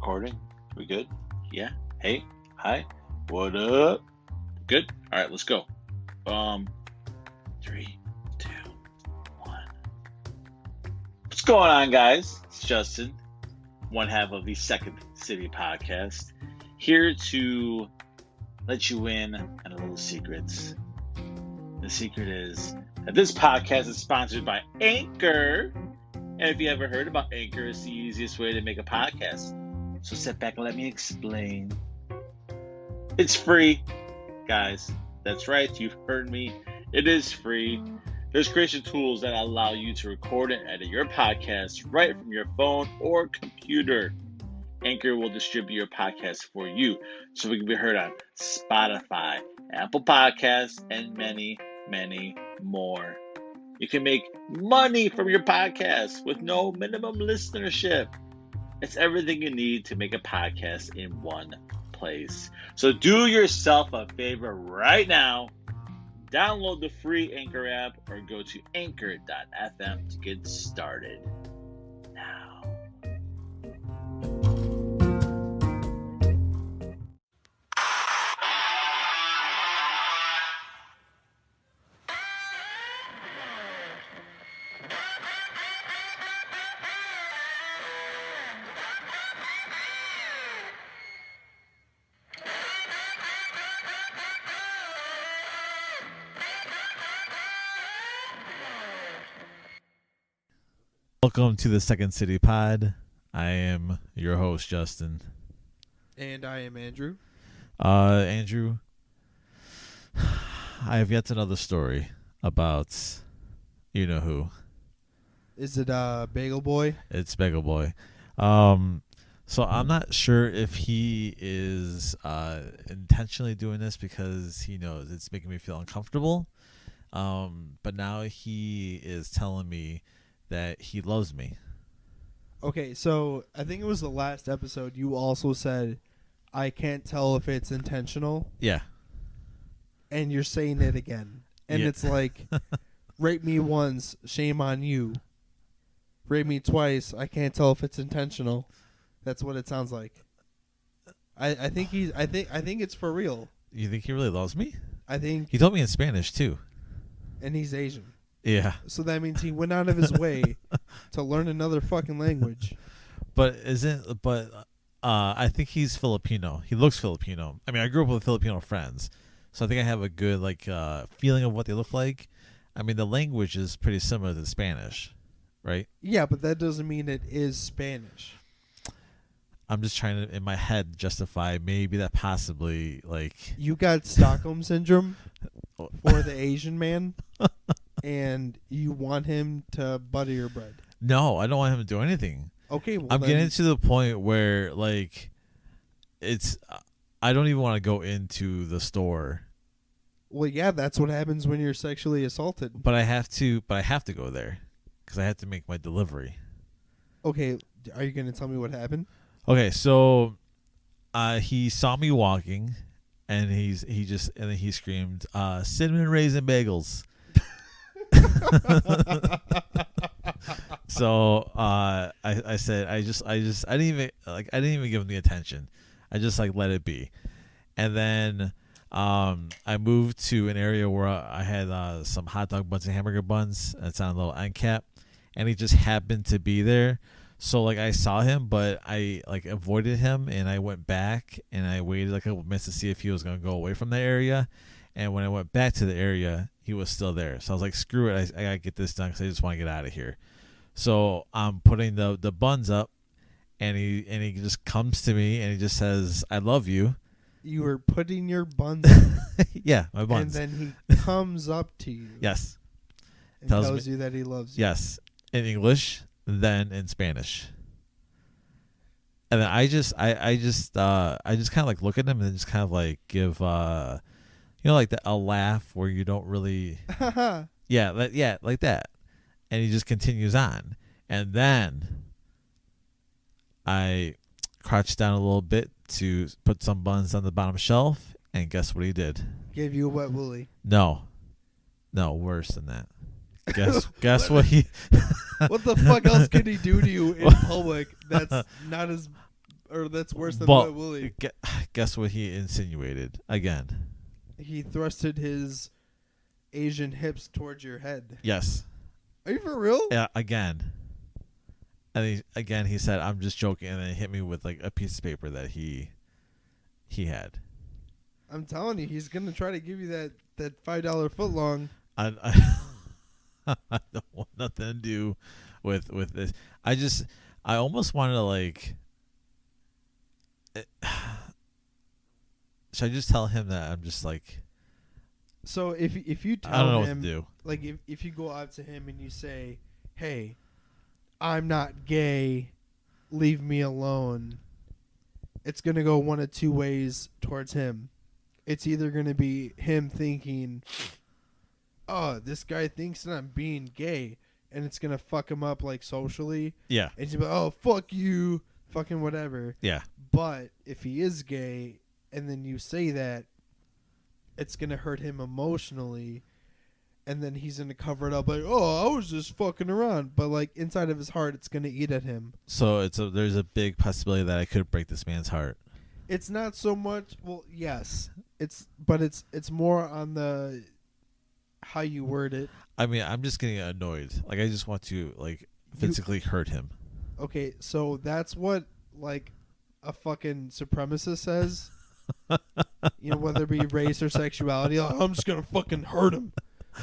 recording? We good? Yeah. Hey. Hi. What up? Good? Alright, let's go. 3, 2, 1. What's going on, guys? It's Justin, one half of the Second City Podcast, here to let you in on a little secret. The secret is that this podcast is sponsored by Anchor. And if you ever heard about Anchor, it's the easiest way to make a podcast. So sit back and let me explain. It's free, guys. That's right, you've heard me. It is free. There's creation tools that allow you to record and edit your podcast right from your phone or computer. Anchor will distribute your podcast for you, so we can be heard on Spotify, Apple Podcasts, and many, many more. You can make money from your podcast with no minimum listenership. It's everything you need to make a podcast in one place. So do yourself a favor right now. Download the free Anchor app or go to anchor.fm to get started now. Welcome to the Second City Pod. I am your host, Justin. And I am Andrew. Andrew, I have yet another story about you know who. Is it Bagel Boy? It's Bagel Boy. So I'm not sure if he is intentionally doing this because he knows it's making me feel uncomfortable. But now he is telling me that he loves me. Okay, so I think it was the last episode you also said, I can't tell if it's intentional. Yeah. And you're saying it again. And Yeah. It's like, rape me once, shame on you. Rape me twice, I can't tell if it's intentional. That's what it sounds like. I think it's for real. You think he really loves me? I think, He told me in Spanish too. and he's Asian. Yeah. So that means he went out of his way to learn another fucking language. But I think he's Filipino. He looks Filipino. I mean, I grew up with Filipino friends, so I think I have a good feeling of what they look like. I mean, the language is pretty similar to Spanish, right? Yeah, but that doesn't mean it is Spanish. I'm just trying to, in my head, justify maybe that possibly You got Stockholm syndrome for the Asian man, and you want him to butter your bread. No, I don't want him to do anything. Okay, well I'm then, getting to the point where it's I don't even want to go into the store. Well, yeah, that's what happens when you're sexually assaulted. But I have to go there because I have to make my delivery. Okay, are you going to tell me what happened? Okay, so he saw me walking, and then he screamed, "Cinnamon raisin bagels." So I said I didn't even give him the attention. I just let it be, and then I moved to an area where I had some hot dog buns and hamburger buns. It's on a little end cap, and he just happened to be there. So I saw him, but I avoided him, and I went back and I waited a couple minutes to see if he was gonna go away from the area. And when I went back to the area, he was still there. So I was like, "Screw it! I gotta get this done because I just want to get out of here." So I'm putting the buns up, and he just comes to me and he just says, "I love you." You were putting your buns on, Yeah, my buns. and then he comes up to you. Yes. And Tells tells you that he loves you. Yes, in English, then in Spanish. And then I just kind of look at him and just kind of give a laugh where you don't really like that, and he just continues on, and then I crouched down a little bit to put some buns on the bottom shelf, and guess what he did? Gave you a wet willy. No, worse than that. Guess what he What the fuck else could he do to you in public that's not as or that's worse than Well, Wet Willie. Guess what he insinuated again? He thrusted his Asian hips towards your head. Yes. Are you for real? Yeah, again. And he said, "I'm just joking," and then he hit me with like a piece of paper that he had. I'm telling you, he's gonna try to give you that $5 footlong. I don't want nothing to do with this. I almost wanted to like. Should I just tell him that I'm just like? So if you tell I don't know him, what to do. like if you go out to him and you say, "Hey, I'm not gay, leave me alone," it's gonna go one of two ways towards him. It's either gonna be him thinking, "Oh, this guy thinks that I'm being gay," and it's gonna fuck him up like socially. Yeah. And he's like, "Oh, fuck you, fucking whatever." Yeah. But if he is gay, and then you say that, it's gonna hurt him emotionally, and then he's gonna cover it up like, "Oh, I was just fucking around," but like inside of his heart, it's gonna eat at him. So there's a big possibility that I could break this man's heart. It's not so much. Well, yes, it's more on the how you word it. I mean, I'm just getting annoyed. Like, I just want to like physically hurt him. Okay, so that's what like a fucking supremacist says. You know, whether it be race or sexuality, like, I'm just gonna fucking hurt him.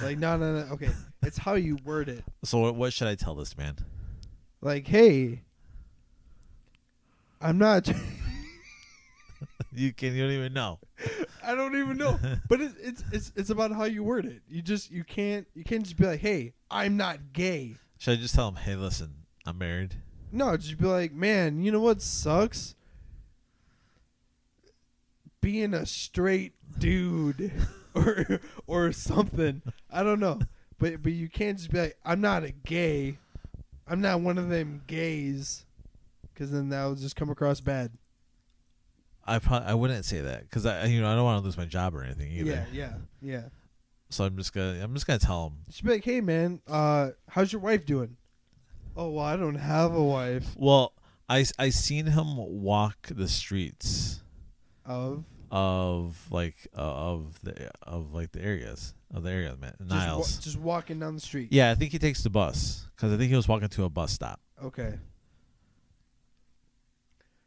Like, no. Okay, it's how you word it. So what should I tell this man? Like, hey, I'm not. You don't even know. I don't even know. But it's about how you word it. You can't just be like, hey, I'm not gay. Should I just tell him, hey, listen, I'm married? No, just be like, man, you know what sucks? Being a straight dude or something. I don't know. But you can't just be like, I'm not a gay. I'm not one of them gays. Because then that will just come across bad. I wouldn't say that because I don't want to lose my job or anything either. Yeah. So I'm just gonna tell him. Just be like, hey man, how's your wife doing? Oh well, I don't have a wife. Well, I seen him walk the streets Of the areas man, Niles. Just walking down the street. Yeah, I think he takes the bus because I think he was walking to a bus stop. Okay.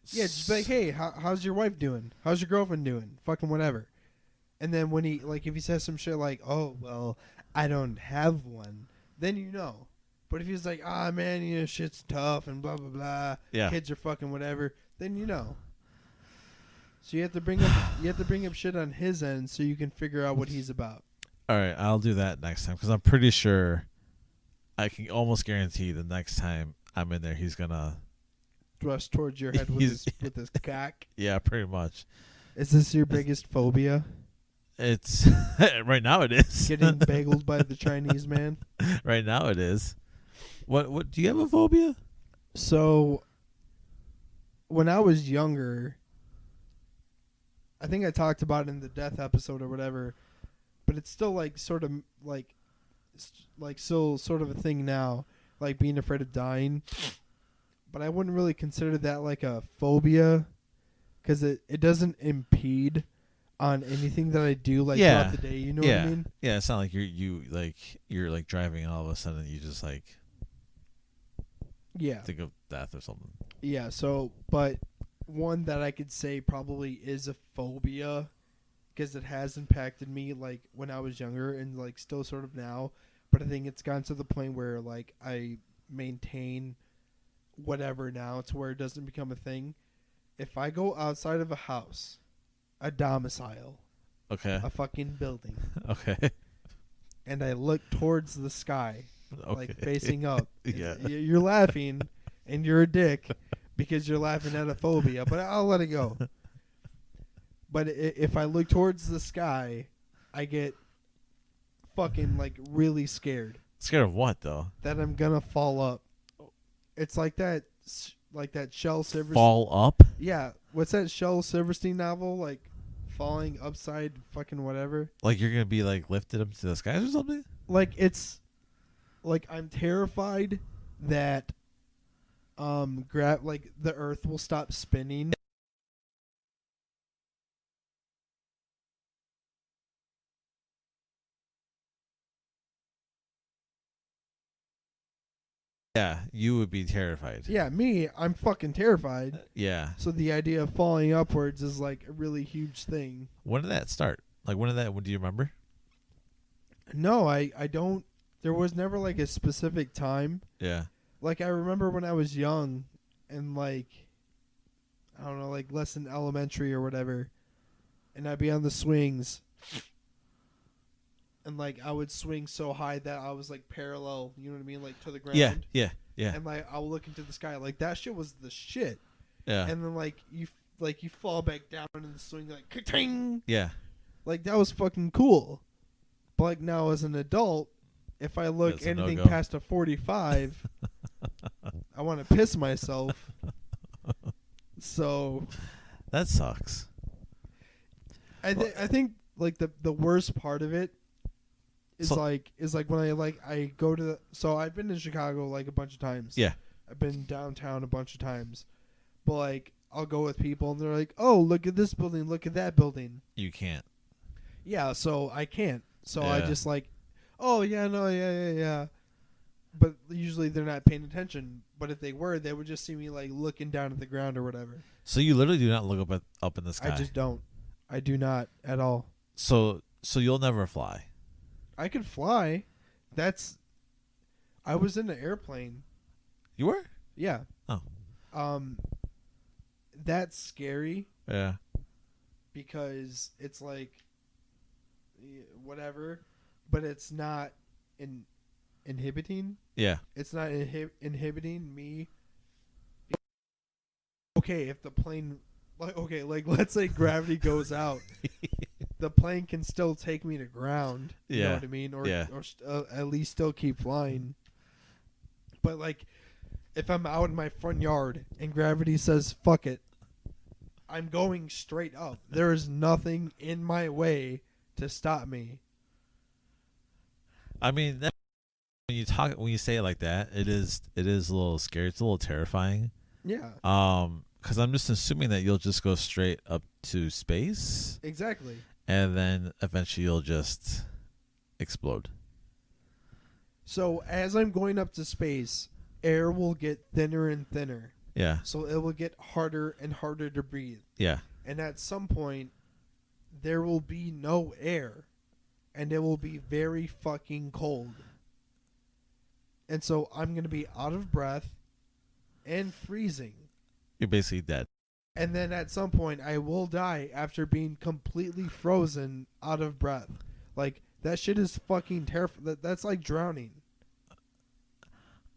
Yeah, just be like, hey, how's your wife doing? How's your girlfriend doing? Fucking whatever. And then when he, like, if he says some shit like, oh, well, I don't have one, then you know. But if he's like, ah, man, you know, shit's tough and blah, blah, blah, yeah, kids are fucking whatever, then you know. So you have to bring up shit on his end so you can figure out what he's about. All right, I'll do that next time because I'm pretty sure I can almost guarantee the next time I'm in there, he's gonna thrust towards your head with his cock. Yeah, pretty much. Is this your biggest phobia? It's right now it is. Getting bageled by the Chinese man. Right now it is. What do you have a phobia? So when I was younger, I think I talked about it in the death episode or whatever, but it's still like sort of like still sort of a thing now, like being afraid of dying. But I wouldn't really consider that like a phobia because it doesn't impede on anything that I do like throughout the day. You know what I mean? Yeah, it's not like you're like driving and all of a sudden you just like think of death or something. Yeah. So, but one that I could say probably is a phobia because it has impacted me like when I was younger and like still sort of now. But I think it's gotten to the point where like I maintain whatever now to where it doesn't become a thing. If I go outside of a house, a domicile, okay, a fucking building, okay, and I look towards the sky, okay, like facing up, yeah, you're laughing and you're a dick because you're laughing at a phobia, but I'll let it go. But if I look towards the sky, I get fucking like really scared. Scared of what though? That I'm gonna fall up. It's like that Shel Silverstein. Fall up? Yeah. What's that Shel Silverstein novel? Like falling upside fucking whatever. Like you're going to be like lifted up to the skies or something? Like it's like I'm terrified that like the Earth will stop spinning. Yeah, you would be terrified. Yeah, me, I'm fucking terrified. Yeah. So the idea of falling upwards is like a really huge thing. When did that start? Like, when do you remember? No, I don't. There was never like a specific time. Yeah. Like I remember when I was young and like, I don't know, like less than elementary or whatever, and I'd be on the swings. And like I would swing so high that I was like parallel, you know what I mean, like to the ground. Yeah. And like I would look into the sky, like that shit was the shit. Yeah. And then like you fall back down in the swing, like ka-ting! Yeah. Like that was fucking cool. But like now as an adult, if I look That's a anything no-go. past a 45, I want to piss myself. So That sucks. I think like the worst part of it is So- like when I go to so I've been in Chicago like a bunch of times. Yeah. I've been downtown a bunch of times. But like I'll go with people and they're like, "Oh, look at this building, look at that building." You can't. Yeah, so I can't. So I Yeah. just like, "Oh, yeah, no, yeah." But usually they're not paying attention, but if they were, they would just see me like looking down at the ground or whatever. So you literally do not look up in the sky. I just don't. I do not at all. So you'll never fly. I could fly. I was in an airplane. You were? Yeah. Oh. That's scary Yeah. because it's like whatever, but it's not inhibiting. Yeah. It's not inhibiting me. Okay, if the plane like let's say gravity goes out, the plane can still take me to ground. You know Yeah. what I mean? Or Yeah. at least still keep flying. But like, if I'm out in my front yard and gravity says "fuck it," I'm going straight up. There is nothing in my way to stop me. I mean, when you say it like that, it is a little scary. It's a little terrifying. Yeah. Because I'm just assuming that you'll just go straight up to space, Exactly. and then eventually you'll just explode. So as I'm going up to space, air will get thinner and thinner. Yeah. So it will get harder and harder to breathe. Yeah. And at some point, there will be no air. And it will be very fucking cold. And so I'm going to be out of breath and freezing. You're basically dead. And then at some point, I will die after being completely frozen out of breath. Like, that shit is fucking terrifying. That's like drowning.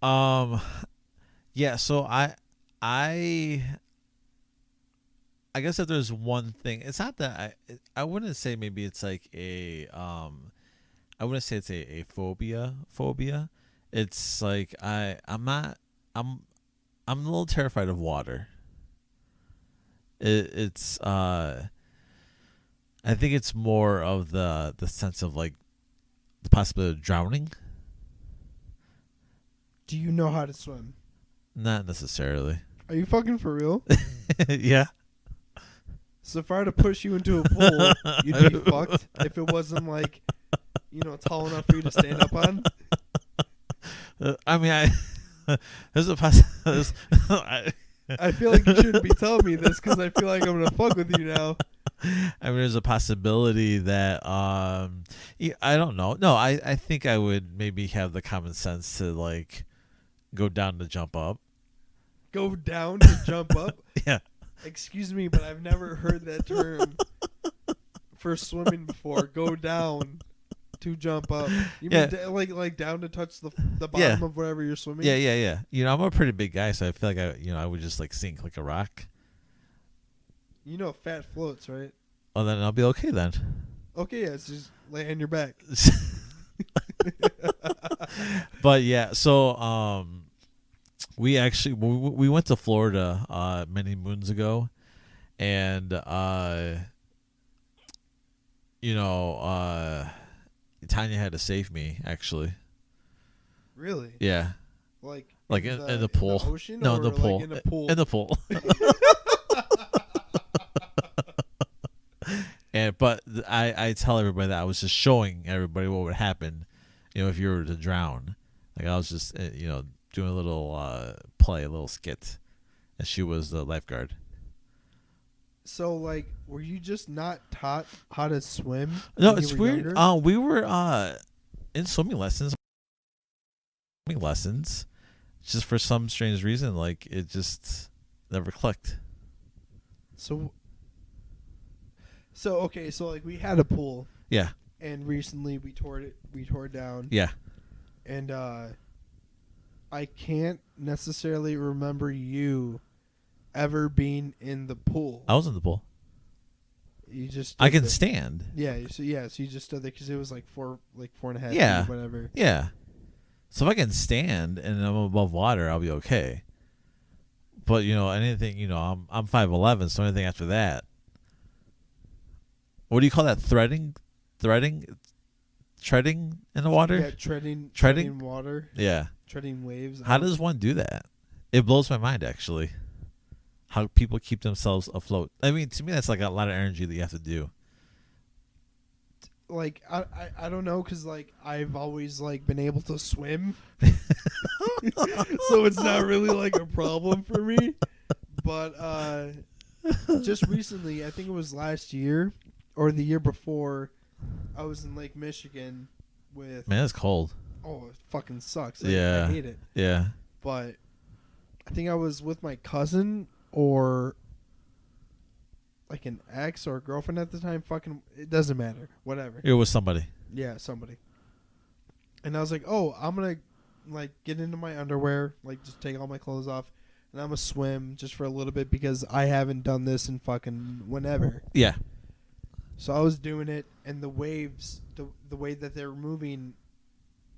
Yeah, so I guess if there's one thing, it's not that I wouldn't say maybe it's like I wouldn't say it's a phobia. It's like I'm a little terrified of water. It's I think it's more of the sense of like the possibility of drowning. Do you know how to swim? Not necessarily. Are you fucking for real? Yeah. So if I were to push you into a pool, you'd be fucked if it wasn't like, tall enough for you to stand up on. I mean, there's a I feel like you shouldn't be telling me this because I feel like I'm gonna fuck with you now. I mean, there's a possibility that yeah, I don't know. No, I think I would maybe have the common sense to like go down to jump up. Go down to jump up? Yeah. Excuse me, but I've never heard that term for swimming before. Go down to jump up. You Yeah. mean like down to touch the bottom of whatever you're swimming? Yeah. I'm a pretty big guy, so I feel like I would just like sink like a rock. Fat floats, right? Oh, then I'll be okay then. Okay, yeah, it's just lay on your back. But yeah, so we actually we went to Florida many moons ago, and Tanya had to save me actually. Really? Yeah. Like Like in the pool. In the ocean, No, or in the pool. Like in a pool. In the pool. But I tell everybody that I was just showing everybody what would happen, if you were to drown. Like I was just doing a little play, a little skit, and she was the lifeguard. So like, were you just not taught how to swim? No, it's weird. We were in swimming lessons. Just for some strange reason, like it just never clicked. So okay, so like we had a pool. Yeah. And recently we tore it down. Yeah. And I can't necessarily remember you ever being in the pool. I was in the pool. You just I can stand. Yeah, so you just stood there because it was like 4.5 Yeah. feet, whatever. Yeah. So if I can stand and I'm above water, I'll be okay. But anything, I'm 5'11", so anything after that. What do you call that? Treading in the water? Yeah, treading water. Yeah. Treading waves. How does one do that? It blows my mind, actually. How people keep themselves afloat. I mean, to me, that's like a lot of energy that you have to do. Like I don't know, because like I've always like been able to swim, so it's not really like a problem for me. But just recently, I think it was last year or the year before, I was in Lake Michigan with. Man, it's cold. Oh, it fucking sucks. Yeah, I hate it. Yeah. But I think I was with my cousin or like an ex or a girlfriend at the time. Fucking, it doesn't matter. Whatever. It was somebody. Yeah, somebody. And I was like, oh, I'm going to like get into my underwear, like just take all my clothes off, and I'm going to swim just for a little bit because I haven't done this in fucking whenever. Yeah. So I was doing it, and the waves, the way that they were moving,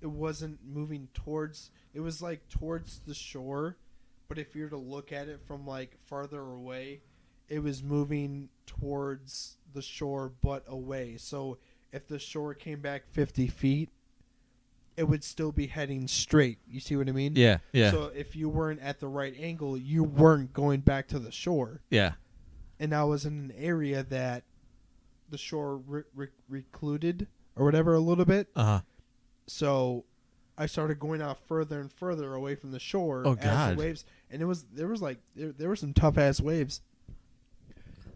it wasn't moving towards, it was like towards the shore, but if you were to look at it from like farther away, it was moving towards the shore but away. So if the shore came back 50 feet, it would still be heading straight. You see what I mean? Yeah, yeah. So if you weren't at the right angle, you weren't going back to the shore. Yeah. And I was in an area that the shore recluded or whatever a little bit. Uh-huh. So I started going out further and further away from the shore. Oh, as God. the waves, and there were some tough ass waves.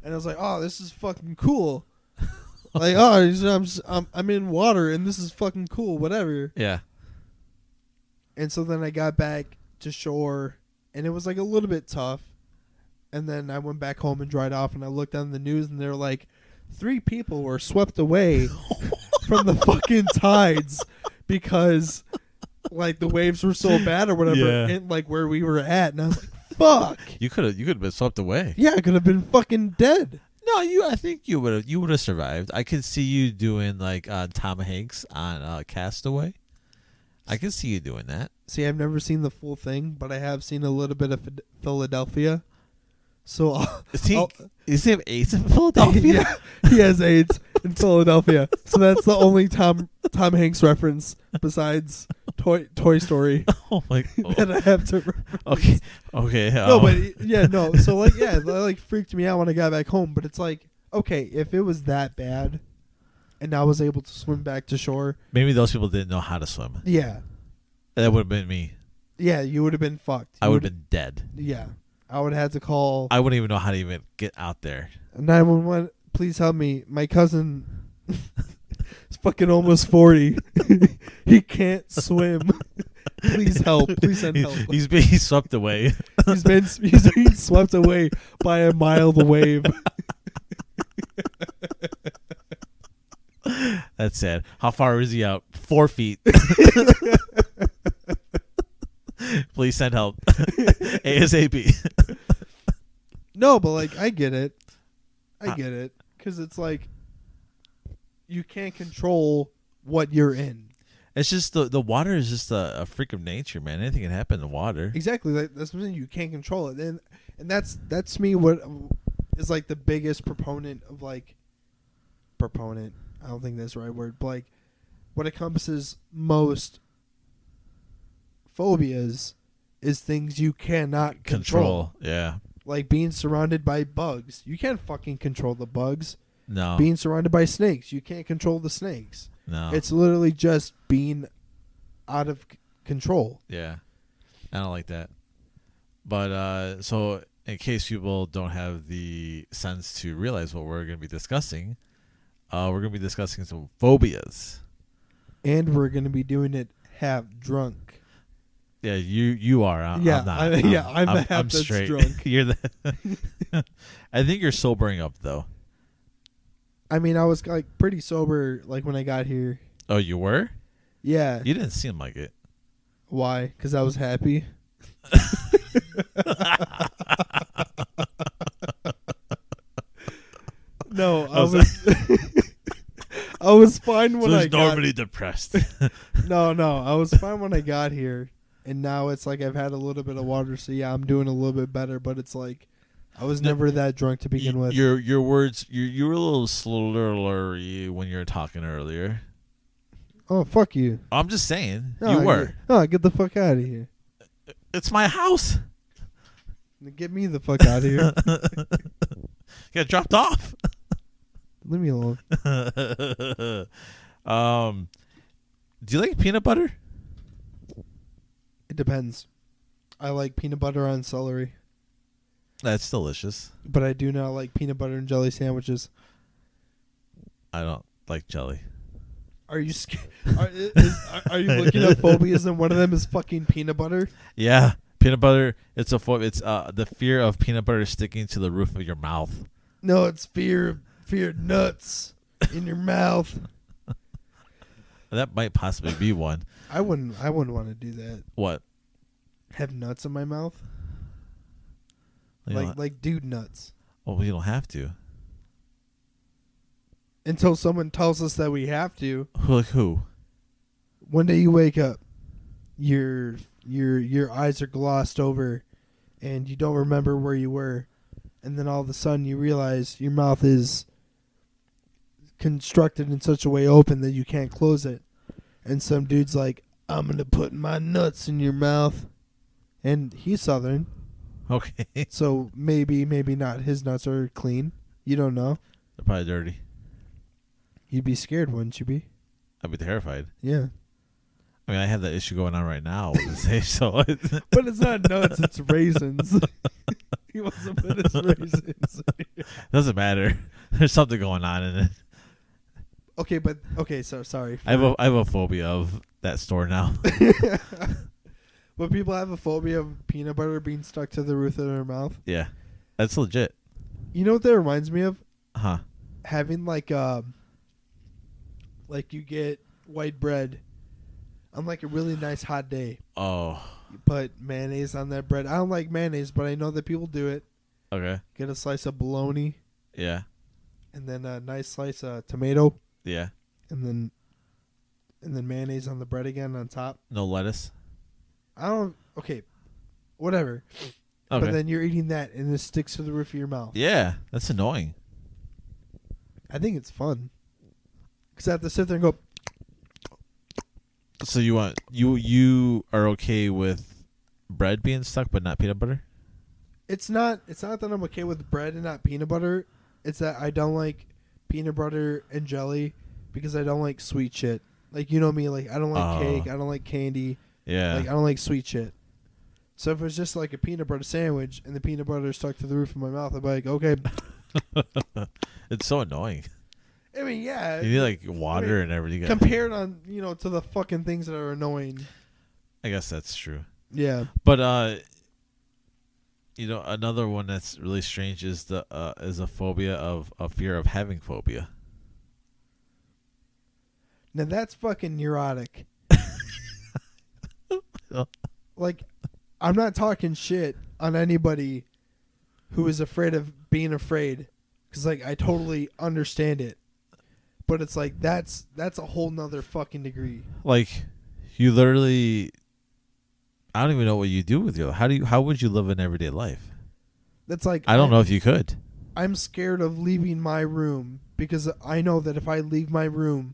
And I was like, oh, this is fucking cool. Like, oh, I'm in water and this is fucking cool, whatever. Yeah. And so then I got back to shore and it was like a little bit tough. And then I went back home and dried off and I looked on the news and they're like, 3 people were swept away from the fucking tides because like the waves were so bad or whatever, Yeah. and like where we were at. And I was like, fuck. You could have been swept away. Yeah, I could have been fucking dead. No, I think you would have survived. I could see you doing like Tom Hanks on Castaway. I could see you doing that. See, I've never seen the full thing, but I have seen a little bit of Philadelphia. So Does he have AIDS in Philadelphia? Yeah, he has AIDS in Philadelphia. So that's the only Tom Hanks reference besides Toy Story Oh my God. that I have to reference. Okay. No, but yeah, no. So like, yeah, that like freaked me out when I got back home. But it's like, okay, if it was that bad, and I was able to swim back to shore, maybe those people didn't know how to swim. yeah, That would have been me. yeah, you would have been fucked. I would have been dead. Yeah, I would have had to call I wouldn't even know how to even get out there. 911. Please help me. My cousin is fucking almost 40. He can't swim. Please help. Please send help. He's being swept away. He's being swept away by a mild wave. That's sad. How far is he out? 4 feet. Please send help. ASAP. No, but like I get it. I get it. Because it's like you can't control what you're in. It's just the water is just a freak of nature, man. Anything can happen in the water. Exactly. That's what I'm saying. You can't control it. And that's me what is like the biggest proponent of like proponent. I don't think that's the right word. But like what encompasses most phobias is things you cannot control. Yeah. Like being surrounded by bugs. You can't fucking control the bugs. No. Being surrounded by snakes. You can't control the snakes. No. It's literally just being out of control. Yeah. I don't like that. But so in case people don't have the sense to realize what we're going to be discussing, we're going to be discussing some phobias. And we're going to be doing it half drunk. Yeah, you are. I'm not. I'm the half I'm that's straight. drunk. You're the. I think you're sobering up though. I mean, I was like pretty sober like when I got here. Oh, you were? Yeah. You didn't seem like it. Why? Because I was happy. No, I was fine when I got. normally depressed. No, I was fine when I got here, and now it's like I've had a little bit of water, so yeah, I'm doing a little bit better. But it's like I was never that drunk to begin with. Your words, you were a little slurry when you were talking earlier. Oh, fuck you! I'm just saying, Oh, you were. Get the fuck out of here! It's my house. Get me the fuck out of here! Got dropped off. Leave me alone. Do you like peanut butter? It depends. I like peanut butter on celery, That's delicious. but I do not like peanut butter and jelly sandwiches. I don't like jelly. Are you scared? Are you looking at phobias and one of them is fucking peanut butter? Yeah, peanut butter. It's the fear of peanut butter sticking to the roof of your mouth. No, it's fear nuts in your mouth. That might possibly be one. I wouldn't want to do that. What? Have nuts in my mouth? You don't- Like dude nuts. Well, you don't have to. Until someone tells us that we have to. Like who? One day you wake up, your eyes are glossed over, and you don't remember where you were, and then all of a sudden you realize your mouth is constructed in such a way open that you can't close it, and some dude's like, "I'm gonna put my nuts in your mouth," and he's Southern, Okay. so maybe not. His nuts are clean. You don't know. They're probably dirty. You'd be scared, wouldn't you be? I'd be terrified. Yeah. I mean, I have that issue going on right now with this age, so But it's not nuts, it's raisins. He wants to put his raisins. doesn't matter. There's something going on in it. Okay, so sorry. I have a phobia of that store now. But people have a phobia of peanut butter being stuck to the roof of their mouth. Yeah, that's legit. You know what that reminds me of? Huh? Having like you get white bread on like a really nice hot day. Oh. You put mayonnaise on that bread. I don't like mayonnaise, but I know that people do it. Okay. Get a slice of bologna. Yeah. And then a nice slice of tomato. Yeah. And then mayonnaise on the bread again on top. No lettuce. Okay, whatever. Okay. But then you're eating that and it sticks to the roof of your mouth. Yeah, that's annoying. I think it's fun. Because I have to sit there and go. So you are okay with bread being stuck, but not peanut butter? It's not that I'm okay with bread and not peanut butter. It's that I don't like peanut butter and jelly because I don't like sweet shit. Like, you know me, like I don't like cake, I don't like candy. Yeah. Like I don't like sweet shit. So if it's just like a peanut butter sandwich and the peanut butter is stuck to the roof of my mouth, I'd be like, okay. It's so annoying. I mean, yeah. You need like water and everything. Compared on, to the fucking things that are annoying. I guess that's true. Yeah. But another one that's really strange is a phobia of a fear of having phobia. Now that's fucking neurotic. Like, I'm not talking shit on anybody who is afraid of being afraid, because like I totally understand it, but it's like that's a whole nother fucking degree. Like, you literally, I don't even know what you do with your. How would you live an everyday life? That's like I don't know if you could. I'm scared of leaving my room because I know that if I leave my room,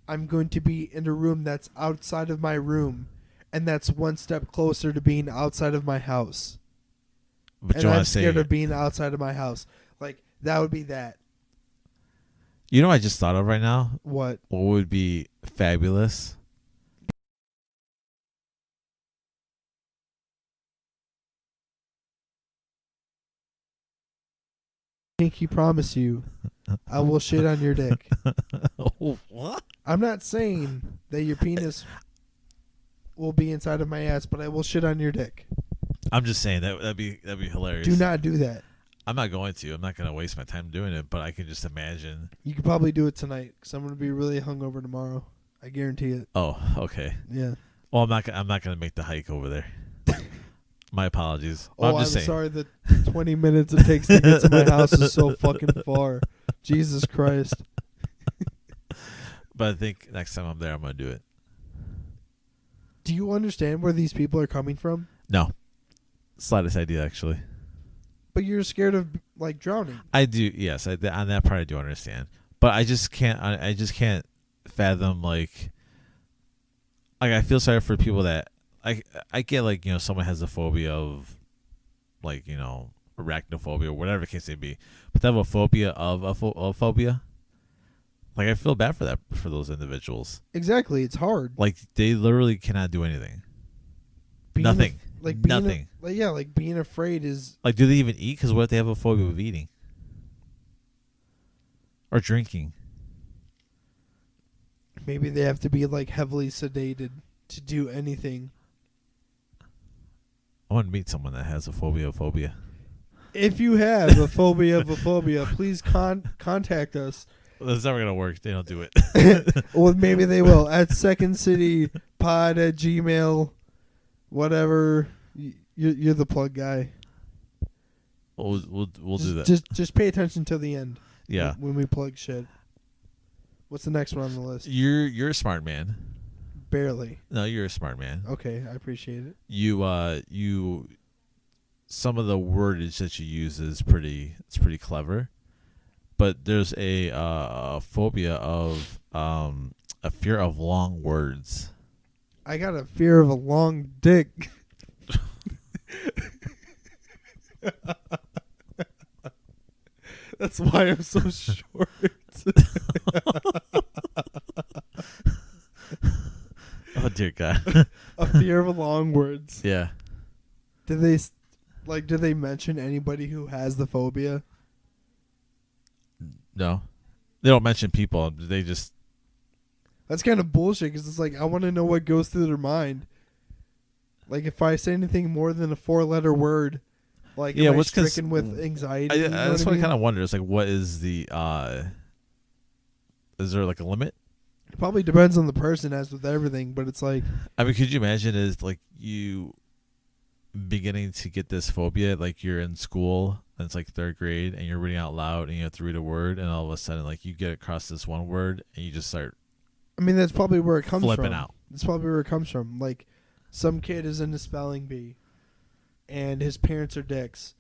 I'm going to be in a room that's outside of my room, and that's one step closer to being outside of my house. But And you I'm want to scared say, of being outside of my house. Like, that would be that. you know what I just thought of right now? What? What would be fabulous? Pinky promise you, I will shit on your dick. What? I'm not saying that your penis will be inside of my ass, but I will shit on your dick. I'm just saying that'd be hilarious. Do not do that. I'm not going to. I'm not going to waste my time doing it, but I can just imagine. You could probably do it tonight because I'm going to be really hungover tomorrow. I guarantee it. Oh, okay. Yeah. Well, I'm not going to make the hike over there. My apologies. Oh, I'm just saying. sorry. The 20 minutes it takes to get to my house is so fucking far. Jesus Christ. But I think next time I'm there, I'm going to do it. Do you understand where these people are coming from? No. Slightest idea, actually. But you're scared of like drowning. I do, yes. On that part, I do understand. But I just can't. I just can't fathom like I feel sorry for people that I get like someone has a phobia of like arachnophobia or whatever the case may be, but they have a phobia of a phobia. Like I feel bad for those individuals. Exactly, it's hard. Like they literally cannot do anything. Being Nothing. Nothing. Like being afraid is like, do they even eat? Because what if they have a phobia of eating or drinking? maybe they have to be like heavily sedated to do anything. I want to meet someone that has a phobia of phobia. If you have a phobia of a phobia, please contact us. That's never gonna work. They don't do it. Well, maybe they will at secondcitypod@gmail, whatever. You're the plug guy. We'll do that. Just pay attention to the end. Yeah. When we plug shit. What's the next one on the list? You're a smart man. Barely. No, you're a smart man. Okay, I appreciate it. You some of the wordage that you use is pretty clever. But there's a phobia of a fear of long words. I got a fear of a long dick. That's why I'm so short. Oh dear God. A fear of long words. Yeah. Did they mention anybody who has the phobia? No. They don't mention people. They just... That's kind of bullshit because it's like I want to know what goes through their mind. Like if I say anything more than a 4-letter word, like am I stricken with anxiety? That's what I kind of wonder. It's like, what is the... is there like a limit? It probably depends on the person, as with everything, but it's like... I mean, could you imagine is like you beginning to get this phobia, like you're in school and it's like 3rd grade and you're reading out loud and you have to read a word and all of a sudden like you get across this one word and you just start... I mean, that's probably where it comes flipping from. out. That's probably where it comes from. Like, some kid is in the spelling bee, and his parents are dicks,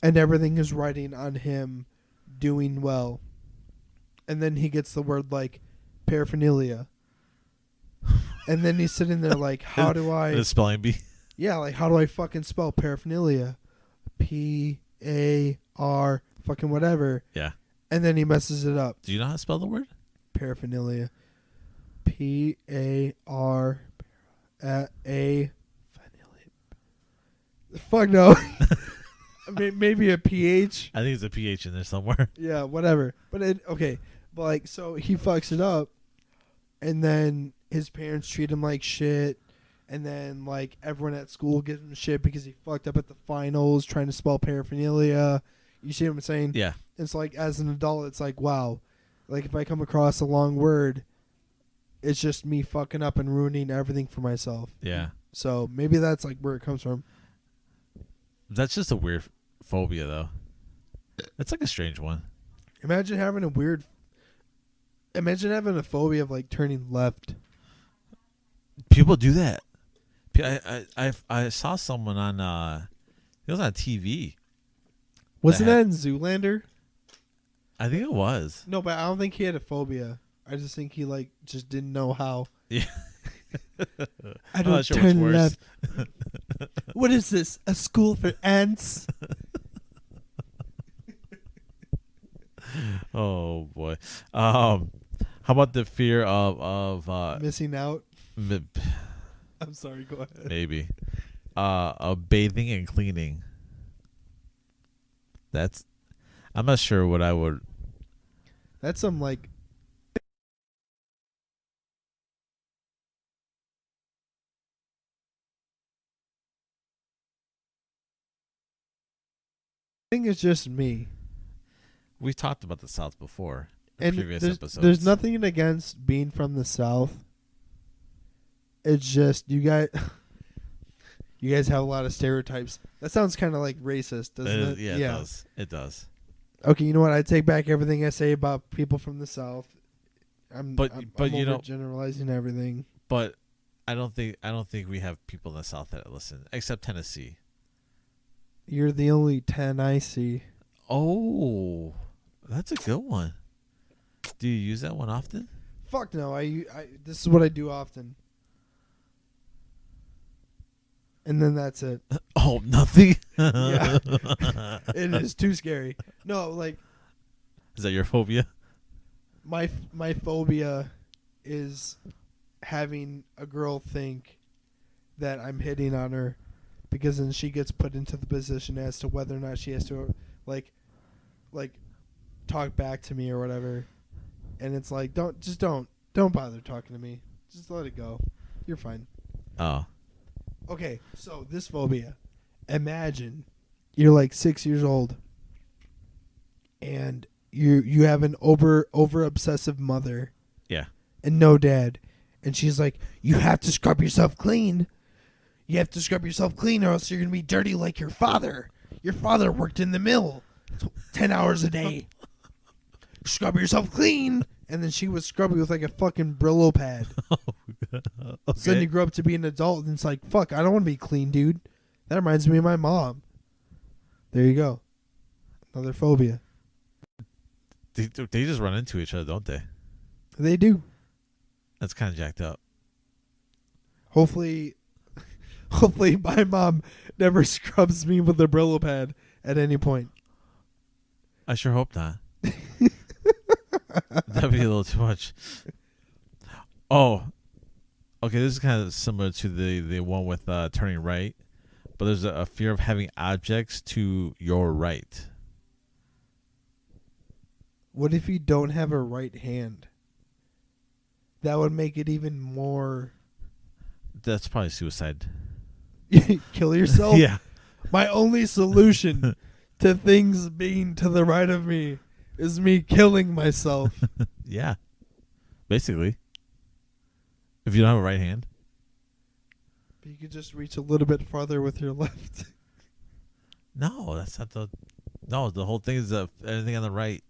and everything is writing on him doing well. And then he gets the word, like, paraphernalia. And then he's sitting there like, how do I... The spelling bee? Yeah, like, how do I fucking spell paraphernalia? P-A-R fucking whatever. Yeah. And then he messes it up. Do you know how to spell the word? Paraphernalia. P-A-R A. Fuck no. Maybe a PH. I think it's a PH in there somewhere. Yeah, whatever. But okay. But like, so he fucks it up, and then his parents treat him like shit, and then like everyone at school gives him shit because he fucked up at the finals trying to spell paraphernalia. You see what I'm saying? Yeah. It's like as an adult, it's like, wow, like if I come across a long word, it's just me fucking up and ruining everything for myself. Yeah. So maybe that's like where it comes from. That's just a weird phobia, though. It's like a strange one. Imagine having a phobia of like turning left. People do that. I saw someone on it was on TV. Wasn't that in Zoolander? I think it was. No, but I don't think he had a phobia. I just think he like just didn't know how. Yeah. I I'm don't not sure what's turn worse. left. What is this? A school for ants? Oh boy. How about the fear of Missing out. m- I'm sorry. Go ahead. maybe of bathing and cleaning? That's I'm not sure what I would. That's some like. I think it's just me. We talked about the South before in And previous episodes. there's nothing against being from the South. It's just you guys you guys have a lot of stereotypes. That sounds kind of like racist, doesn't it? Yeah, it does. It does. Okay, you know what? I take back everything I say about people from the South. But I'm you know, generalizing everything. but I don't think we have people in the South that listen, except Tennessee. You're the only 10 I see. Oh, that's a good one. Do you use that one often? Fuck no. I this is what I do often. And then that's it. Oh, nothing. Yeah. It is too scary. No, like Is that your phobia? my phobia is having a girl think that I'm hitting on her, because then she gets put into the position as to whether or not she has to like talk back to me or whatever. And it's like don't bother talking to me. Just let it go. You're fine. Oh, Okay, so this phobia. Imagine you're like 6 years old and you have an over obsessive mother yeah. and no dad, and she's like, you have to scrub yourself clean. You have to scrub yourself clean or else you're going to be dirty like your father. Your father worked in the mill 10 hours a day. Scrub yourself clean. And then she was scrubbing with like a fucking Brillo pad. Okay. So then you grow up to be an adult and it's like, fuck, I don't want to be clean, dude. That reminds me of my mom. There you go. Another phobia. They just run into each other, don't they? They do. That's kind of jacked up. Hopefully my mom never scrubs me with a Brillo pad at any point. I sure hope not. That'd be a little too much. Oh, okay. This is kind of similar to the one with turning right, but there's a fear of having objects to your right. What if you don't have a right hand? That would make it even more. That's probably suicide. Kill yourself? Yeah. My only solution to things being to the right of me is me killing myself. Yeah. Basically. If you don't have a right hand. But you could just reach a little bit farther with your left. No, that's not the. No, the whole thing is anything on the right.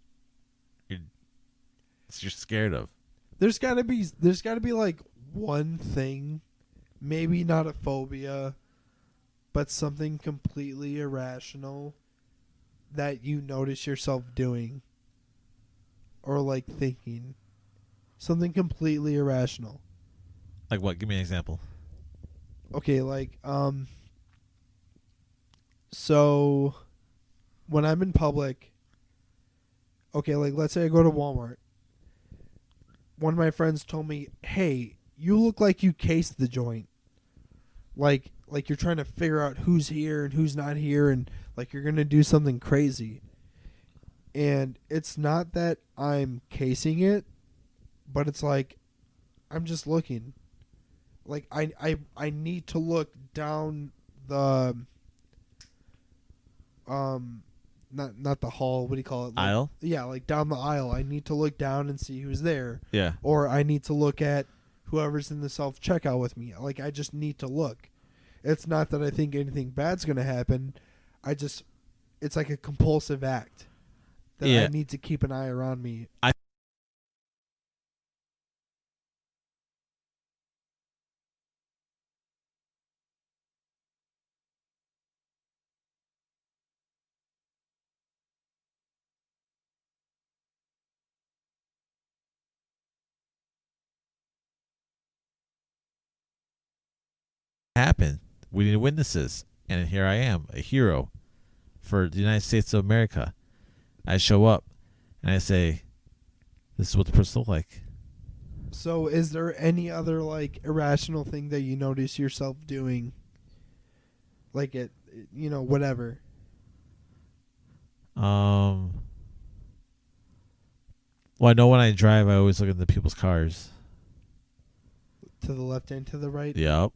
You're scared of. There's gotta be like one thing, maybe not a phobia, but something completely irrational that you notice yourself doing or like thinking. Something completely irrational. Like what? Give me an example. Okay, like so when I'm in public, okay, like let's say I go to Walmart. One of my friends told me, "Hey, you look like you cased the joint. Like you're trying to figure out who's here and who's not here, and like you're going to do something crazy." And it's not that I'm casing it, but it's like I'm just looking. Like I need to look down the not the hall, what do you call it? Like, Aisle? Yeah, like down the aisle. I need to look down and see who's there. Yeah. Or I need to look at whoever's in the self checkout with me. Like I just need to look. It's not that I think anything bad's going to happen. It's like a compulsive act that Yeah. I need to keep an eye around me. happened. We need witnesses. And here I am, a hero for the United States of America. I show up and I say, this is what the person looked like. So is there any other like irrational thing that you notice yourself doing? Like it, whatever. Well, I know when I drive, I always look at the people's cars. To the left and to the right? Yep.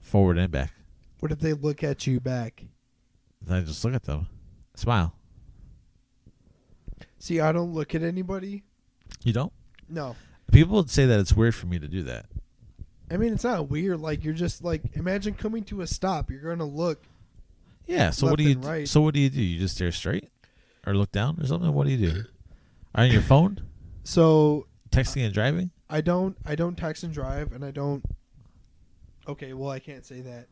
Forward and back. What if they look at you back? Then I just look at them. Smile. See, I don't look at anybody. You don't? No. People would say that it's weird for me to do that. I mean, it's not weird. Like, you're just like, imagine coming to a stop. You're going to look. Yeah, so what do you do? Right. So what do? You just stare straight? Or look down or something? What do you do? Are you on your phone? So texting and driving? I don't text and drive, and I don't. Okay, well, I can't say that.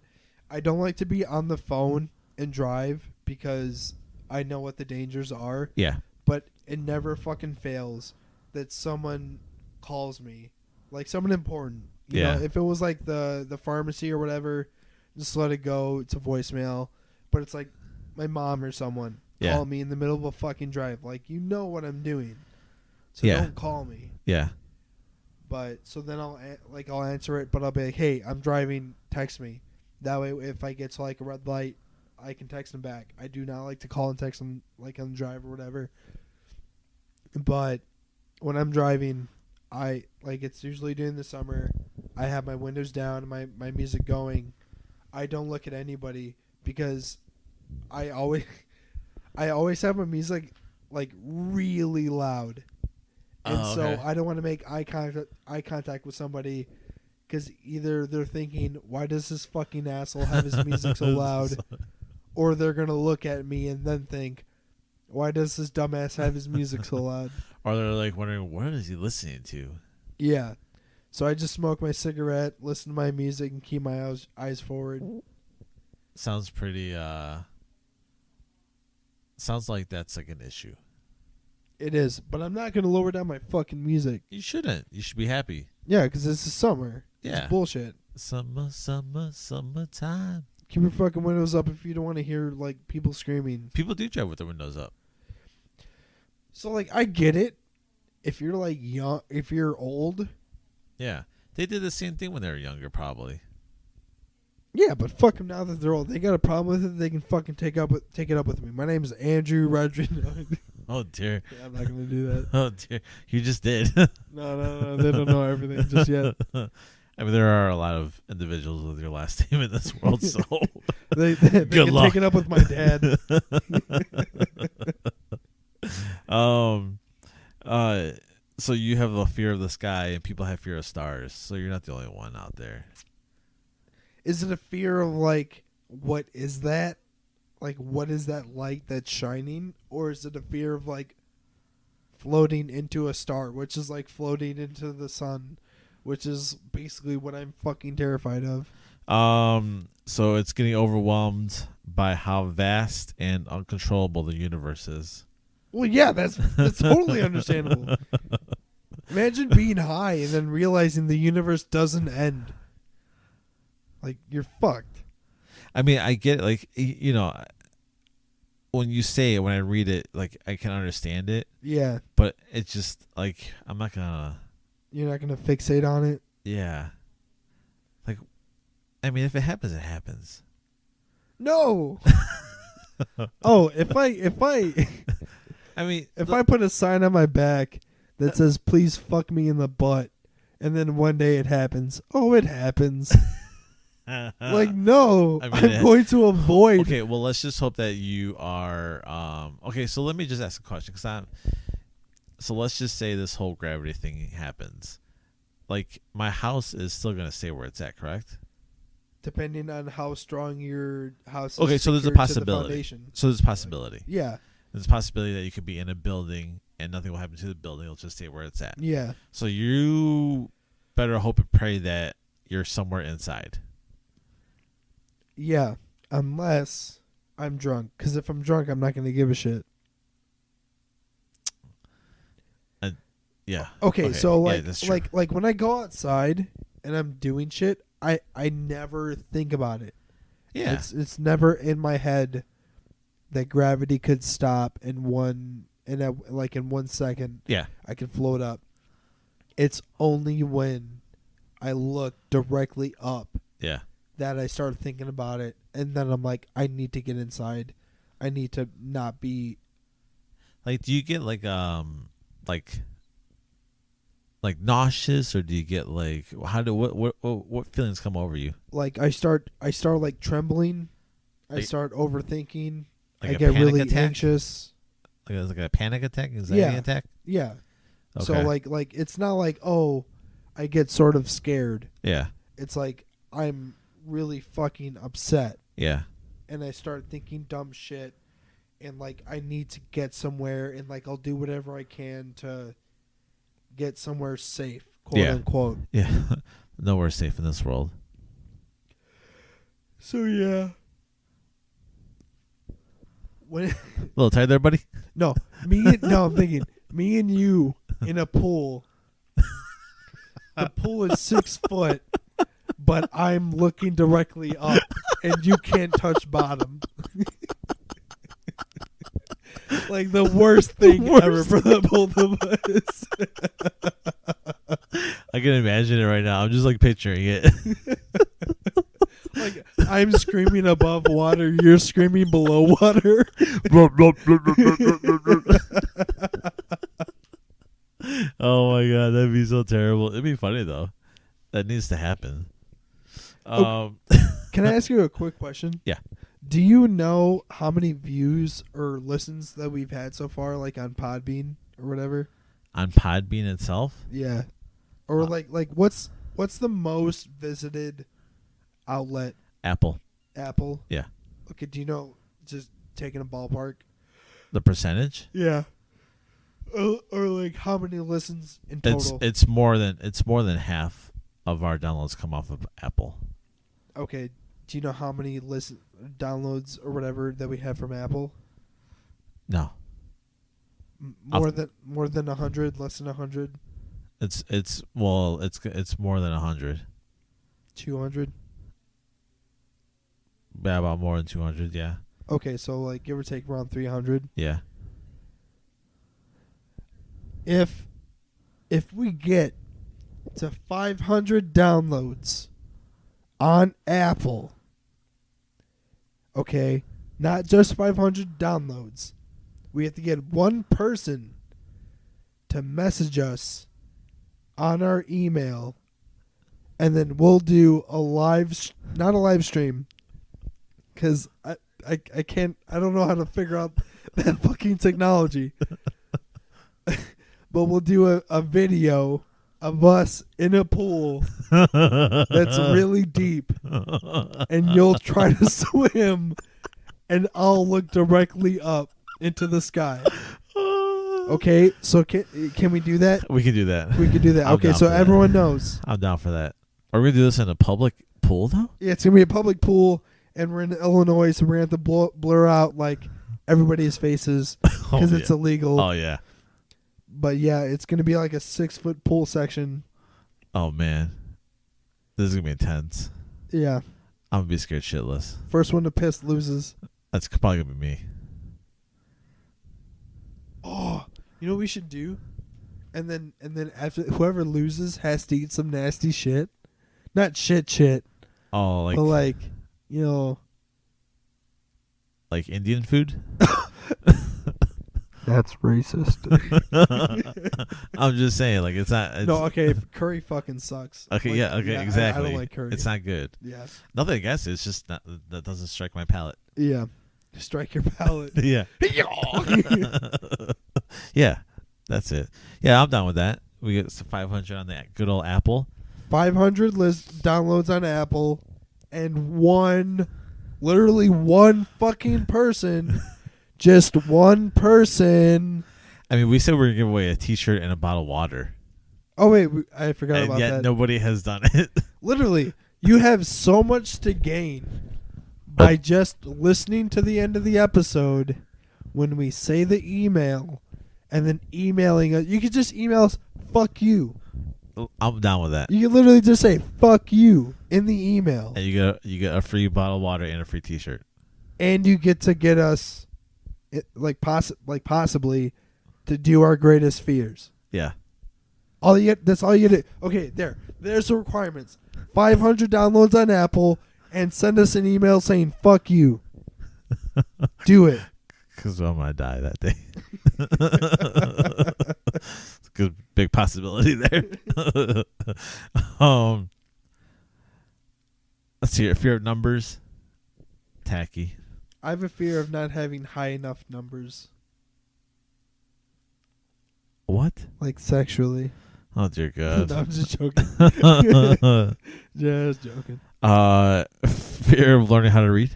I don't like to be on the phone and drive because I know what the dangers are. Yeah. But it never fucking fails that someone calls me, like someone important. You know, if it was like the pharmacy or whatever, just let it go. It's a voicemail. But it's like my mom or someone call me in the middle of a fucking drive. Like, you know what I'm doing, so don't call me. Yeah. But so then I'll answer it, but I'll be like, hey, I'm driving. Text me. That way, if I get to like a red light, I can text them back. I do not like to call and text them like on the drive or whatever. But when I'm driving, it's usually during the summer. I have my windows down, my music going. I don't look at anybody because I always have my music like really loud, and so I don't want to make eye contact with somebody because either they're thinking, why does this fucking asshole have his music so loud, or they're gonna look at me and then think, why does this dumbass have his music so loud? Or they're like wondering, what is he listening to? Yeah. So I just smoke my cigarette, listen to my music, and keep my eyes forward. Sounds pretty, sounds like that's like an issue. It is, but I'm not going to lower down my fucking music. You shouldn't. You should be happy. Yeah, because this is summer. Yeah. It's bullshit. Summertime. Keep your fucking windows up if you don't want to hear, like, people screaming. People do drive with their windows up. So, like, I get it. If you're, like, young, if you're old. Yeah. They did the same thing when they were younger, probably. Yeah, but fuck them now that they're old. They got a problem with it, they can fucking take it up with me. My name is Andrew Rodriguez. Oh, dear. Yeah, I'm not going to do that. Oh, dear. You just did. No. They don't know everything just yet. I mean, there are a lot of individuals with your last name in this world, so they can luck. take it up with my dad. So you have a fear of the sky, and people have fear of stars. So you're not the only one out there. Is it a fear of, like, what is that? Like, what is that light that's shining? Or is it a fear of, like, floating into a star, which is like floating into the sun, which is basically what I'm fucking terrified of. So it's getting overwhelmed by how vast and uncontrollable the universe is. Well, yeah, that's totally understandable. Imagine being high and then realizing the universe doesn't end. Like, you're fucked. I mean, I get it. Like, you know, when you say it, when I read it, like, I can understand it. Yeah. But it's just, like, I'm not gonna... You're not gonna fixate on it? Yeah. Like, I mean, if it happens, it happens. No! Oh, if I I mean, if I put a sign on my back that says "Please fuck me in the butt," and then one day it happens. Oh, it happens. Like, no, I mean, I'm going to avoid. Okay, well, let's just hope that you are. Okay, so let me just ask a question, so let's just say this whole gravity thing happens. Like, my house is still gonna stay where it's at, correct? Depending on how strong your house is. Okay, so there's a possibility. So there's a possibility. Yeah. There's a possibility that you could be in a building and nothing will happen to the building. It'll just stay where it's at. Yeah. So you better hope and pray that you're somewhere inside. Yeah, unless I'm drunk. Because if I'm drunk, I'm not going to give a shit. Yeah. Okay, so like when I go outside and I'm doing shit, I never think about it. Yeah. It's never in my head that gravity could stop in 1 second. Yeah. I could float up. It's only when I look directly up Yeah. that I start thinking about it, and then I'm like, I need to get inside. I need to not be. Like, do you get like nauseous, or do you get like what feelings come over you? Like I start like trembling. I Like- start overthinking. Like I a get panic really attack? anxious. Like a panic attack, anxiety attack. Yeah. Okay. So like it's not like, oh, I get sort of scared. Yeah. It's like I'm really fucking upset, Yeah. and I start thinking dumb shit, and like I need to get somewhere, and like I'll do whatever I can to get somewhere safe, quote Yeah. unquote. Yeah. Nowhere safe in this world. So yeah. When A little tired there, buddy? I'm thinking me and you in a pool. The pool is 6 foot, but I'm looking directly up, and you can't touch bottom. Like the worst thing ever for the both of us. I can imagine it right now. I'm just like picturing it. Like I'm screaming above water, you're screaming below water. Oh my god, that'd be so terrible. It'd be funny though. That needs to happen. Can I ask you a quick question? Yeah. Do you know how many views or listens that we've had so far, like on Podbean or whatever? On Podbean itself? Yeah. Or like what's the most visited outlet? Apple. Apple? Yeah. Okay, do you know, just taking a ballpark? The percentage? Yeah. Or like how many listens in total? It's more than half of our downloads come off of Apple. Okay. Do you know how many downloads or whatever that we have from Apple? No. More than 100, less than 100, It's more than 100. 200. Yeah, about more than 200, yeah. Okay, so like give or take around 300. Yeah. If we get to 500 downloads on Apple, okay, not just 500 downloads, we have to get one person to message us on our email, and then we'll do not a live stream, because I don't know how to figure out that fucking technology. But we'll do a video of us in a pool that's really deep, and you'll try to swim, and I'll look directly up into the sky. Okay, so can we do that? We can do that. We can do that. I'm Okay, down so for that. everyone knows. I'm down for that. Are we going to do this in a public pool, though? Yeah, it's gonna be a public pool, and we're in Illinois, so we're gonna have to blur out like everybody's faces because it's illegal. Oh, yeah. But yeah, it's gonna be like a 6-foot pool section. Oh, man. This is going to be intense. Yeah. I'm going to be scared shitless. First one to piss loses. That's probably going to be me. Oh, you know what we should do? And then after whoever loses has to eat some nasty shit. Not shit. Oh, like... But like, you know... Like Indian food? That's racist. I'm just saying, like, it's not... It's, No, okay, curry fucking sucks. Okay, Like, yeah, okay, exactly. I don't like curry. It's not good. Yeah. Nothing against it. It's just not, that doesn't strike my palate. Yeah. Strike your palate. Yeah. Yeah, that's it. Yeah, I'm done with that. We get 500 on that good old Apple. 500 downloads on Apple, and literally one fucking person, just one person. I mean, we said we were going to give away a T-shirt and a bottle of water. Oh, wait, I forgot And about yet that. nobody has done it. Literally, you have so much to gain by just listening to the end of the episode when we say the email and then emailing us. You could just email us, fuck you. I'm down with that. You can literally just say "fuck you" in the email, And you get a free bottle of water and a free T-shirt. and you get to get us, possibly, to do our greatest fears. Yeah. That's all you get. Okay, there's the requirements. 500 downloads on Apple, and send us an email saying "fuck you." Do it. Because I'm gonna die that day. It's a good big possibility there. Let's see. Fear of numbers. Tacky. I have a fear of not having high enough numbers, What? like sexually. Oh dear God. No, I'm just joking. Just joking. Fear of learning how to read.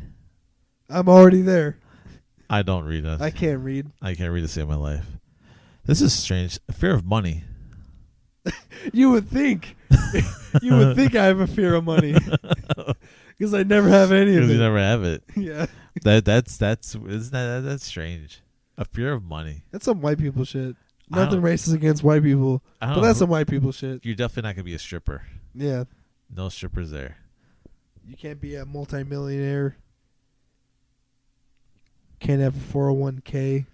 I'm already there. I don't read. I can't read. I can't read to save my life. This is strange. Fear of money. You would think. You would think I have a fear of money. Because I never have any of Because it. you never have it. Yeah. That's strange. A fear of money. That's some white people shit. I Nothing don't- racist against white people. But that's some white people shit. You're definitely not gonna be a stripper. Yeah. No strippers there. You can't be a multimillionaire. Can't have a 401k.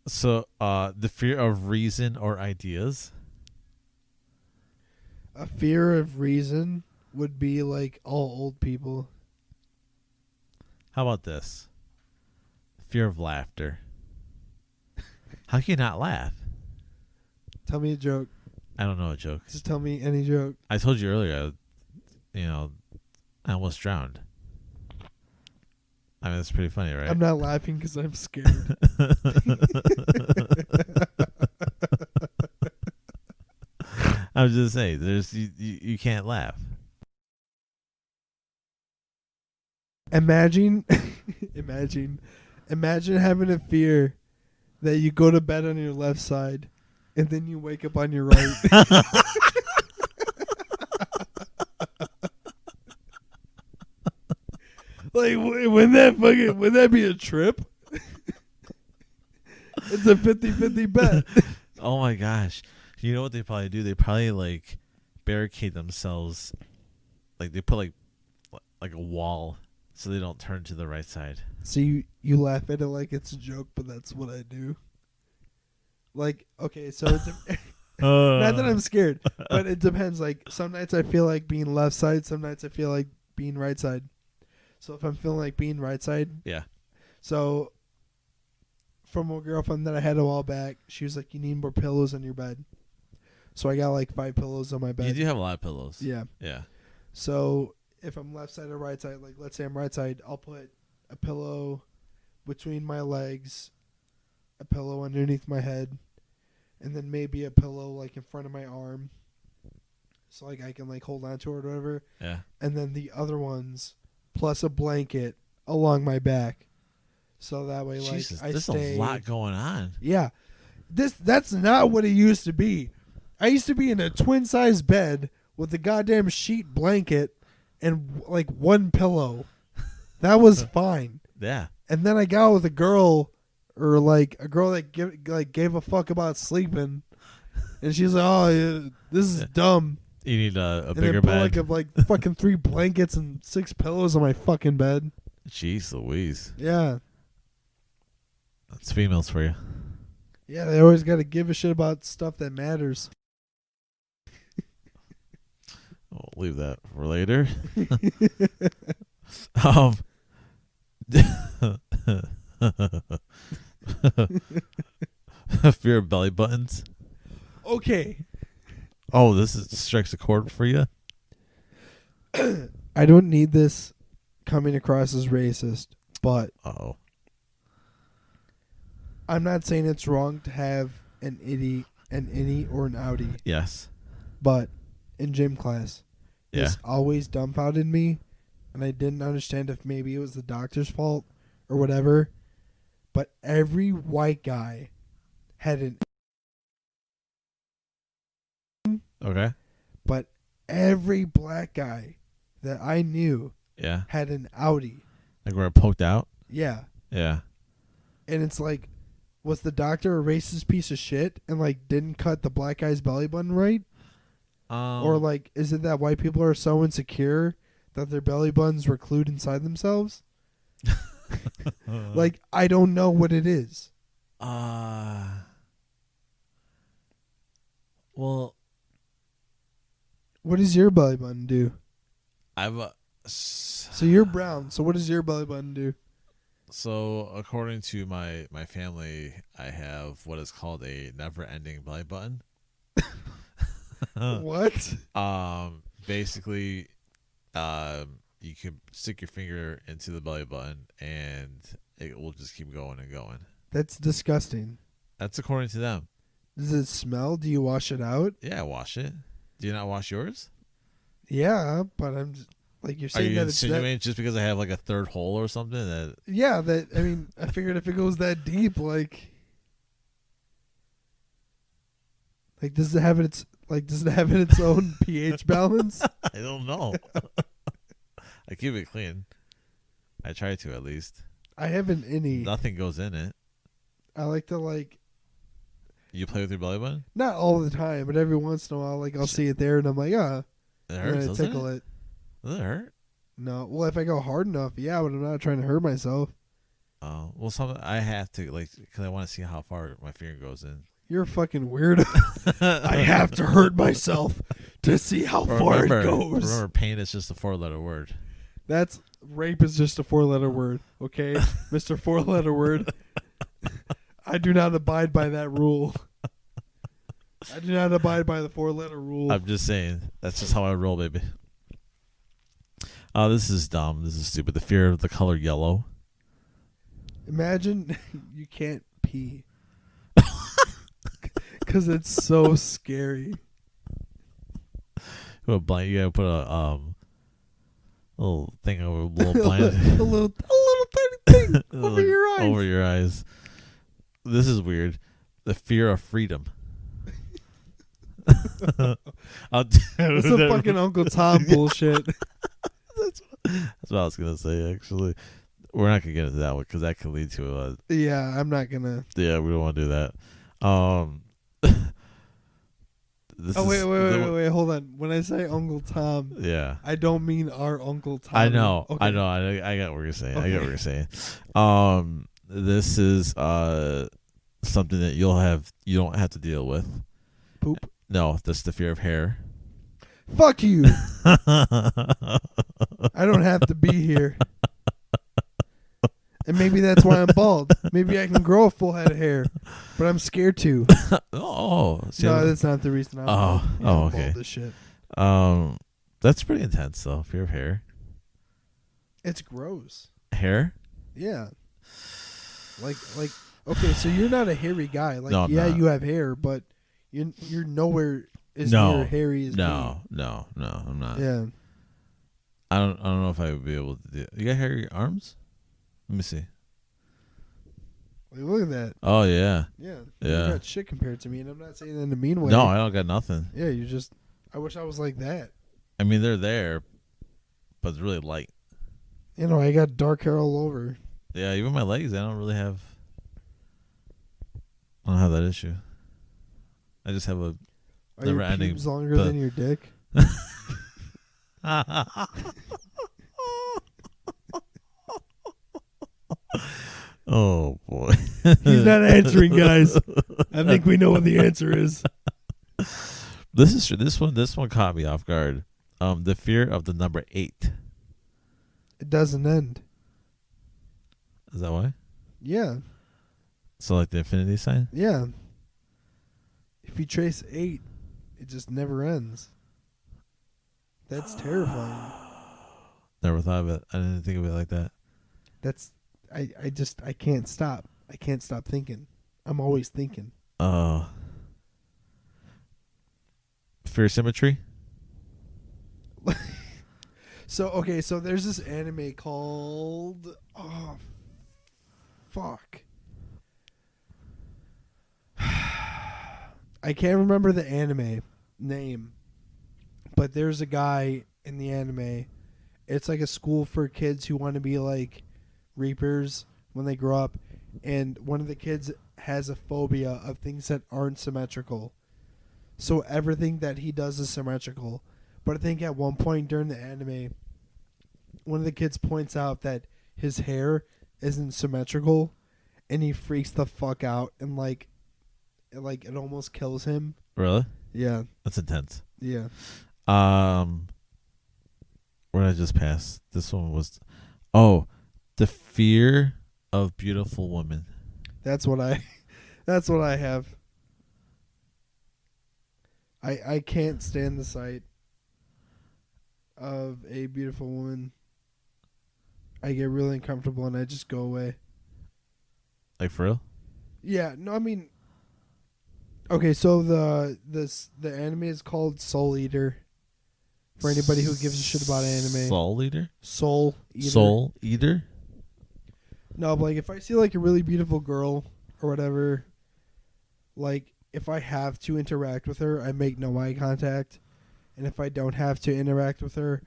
So, the fear of reason or ideas. A fear of reason would be like all old people. How about this? Fear of laughter. How can you not laugh? Tell me a joke. I don't know a joke. Just tell me any joke. I told you earlier, I almost drowned. I mean, that's pretty funny, right? I'm not laughing because I'm scared. I'm just saying, you can't laugh. Imagine having a fear that you go to bed on your left side and then you wake up on your right. Like, wouldn't that be a trip? It's a 50-50 bet. Oh my gosh. You know what they probably do? They probably like barricade themselves. Like they put like a wall so they don't turn to the right side. So you laugh at it like it's a joke, but that's what I do. Like, okay, so it's not that I'm scared, but it depends. Like, some nights I feel like being left side, some nights I feel like being right side. So if I'm feeling like being right side, Yeah. So from a girlfriend that I had a while back, she was like, "You need more pillows on your bed." So I got like 5 pillows on my bed. You do have a lot of pillows. Yeah. Yeah. So if I'm left side or right side, like let's say I'm right side, I'll put a pillow between my legs, a pillow underneath my head, and then maybe a pillow like in front of my arm, so like I can like hold on to it or whatever. Yeah. And then the other ones plus a blanket along my back, so that way like Jesus, I there's stay. a lot going on. Yeah, that's not what it used to be. I used to be in a twin size bed with a goddamn sheet blanket and like one pillow. That was fine. Yeah. And then I got with a girl, or like a girl that gave a fuck about sleeping, and she's like, "Oh, yeah, this is dumb." You need a And bigger then bed. put like fucking 3 blankets and 6 pillows on my fucking bed. Jeez Louise. Yeah, That's females for you. yeah. They always got to give a shit about stuff that matters. We'll leave that for later. Fear of belly buttons. Okay, Oh, strikes a chord for you. I don't need this coming across as racist, but Oh, I'm not saying it's wrong to have an innie, or an outie. yes. But in gym class, Yeah. this always dumbfounded me, and I didn't understand if maybe it was the doctor's fault or whatever. But every white guy had an, Okay. but every black guy that I knew Yeah. had an outie. Like where it poked out. Yeah, Yeah. and it's like, was the doctor a racist piece of shit and like didn't cut the black guy's belly button right? Or like, is it that white people are so insecure that their belly buttons were glued inside themselves? Like, I don't know what it is. Well, what does your belly button do? So you're brown. So what does your belly button do? So according to my family, I have what is called a never-ending belly button. What? Basically, you can stick your finger into the belly button and it will just keep going and going. That's disgusting. That's according to them. Does it smell? Do you wash it out? Yeah, I wash it. Do you not wash yours? Yeah, but I'm just, like, you're saying Are you that it's insinuating just because I have like a third hole or something that? Yeah, that I mean, I figured if it goes that deep, like does it have its own pH balance? I don't know. I keep it clean. I try to at least. I haven't any. Nothing goes in it. I like to You play with your belly button? not all the time, but every once in a while, I'll see it there and I'm like, It I'm hurts, gonna doesn't tickle it? it. Does it hurt? No, well, if I go hard enough, yeah, but I'm not trying to hurt myself. Oh, well, I have to because I want to see how far my finger goes in. You're a fucking weirdo. I have to hurt myself to see how far it goes. Remember, pain is just a 4-letter word. That's rape is just a 4-letter word, okay, Mr. 4-letter word. I do not abide by that rule. I do not abide by the 4-letter rule. I'm just saying. That's just how I roll, baby. Oh, this is dumb. This is stupid. The fear of the color yellow. Imagine you can't pee. Because it's so scary. You gotta put a little thing over a little blind. a little tiny thing over your eyes. Over your eyes. This is weird. The fear of freedom. That's some fucking Uncle Tom bullshit. That's what I was gonna say. Actually, we're not gonna get into that one because that could lead to a. Yeah, I'm not gonna. Yeah, we don't want to do that. Wait, hold on. When I say Uncle Tom, yeah, I don't mean our Uncle Tom. I know, okay. I know, I got what you're saying. Okay. I get what you're saying. This is something that you don't have to deal with. Poop? No, that's the fear of hair. Fuck you. I don't have to be here. And maybe that's why I'm bald. Maybe I can grow a full head of hair, but I'm scared to. No, that's not the reason I'm bald. Yeah, I'm okay. bald as shit. That's pretty intense though. Fear of hair. It's gross. Hair? Yeah. Like okay, so you're not a hairy guy. Like, no, I'm yeah, not. you have hair, but you're nowhere as near hairy as me. No, I'm not. Yeah. I don't know if I would be able to do. You got hairy arms? Let me see. Like, look at that. Oh yeah. Yeah. Yeah. You got shit compared to me, and I'm not saying that in a mean way. No, I don't got nothing. Yeah, you just. I wish I was like that. I mean, they're there, but it's really light. You know, I got dark hair all over. Yeah, even my legs, I don't have that issue. I just have a Are never your ending. pubes longer than your dick? Oh boy. He's not answering, guys. I think we know what the answer is. This is true. This one caught me off guard. The fear of the number 8. It doesn't end. Is that why? Yeah. So like the infinity sign? Yeah. If you trace 8, it just never ends. That's terrifying. Never thought of it. I didn't think of it like that. That's I can't stop. I can't stop thinking. I'm always thinking. Fear symmetry? So there's this anime called fuck. I can't remember the anime name, but there's a guy in the anime. It's like a school for kids who want to be like reapers when they grow up, and one of the kids has a phobia of things that aren't symmetrical. So everything that he does is symmetrical. But I think at one point during the anime, one of the kids points out that his hair isn't symmetrical, and he freaks the fuck out, and like it almost kills him. Really? Yeah. That's intense. Yeah. Where did I just pass? This one was, the fear of beautiful women. That's what I have. I can't stand the sight of a beautiful woman. I get really uncomfortable and I just go away. Like for real? Yeah, no, I mean, okay, so the anime is called Soul Eater. For anybody who gives a shit about anime. Soul Eater? Soul Eater. Soul Eater? No, but like if I see like a really beautiful girl or whatever, like if I have to interact with her, I make no eye contact. And if I don't have to interact with her,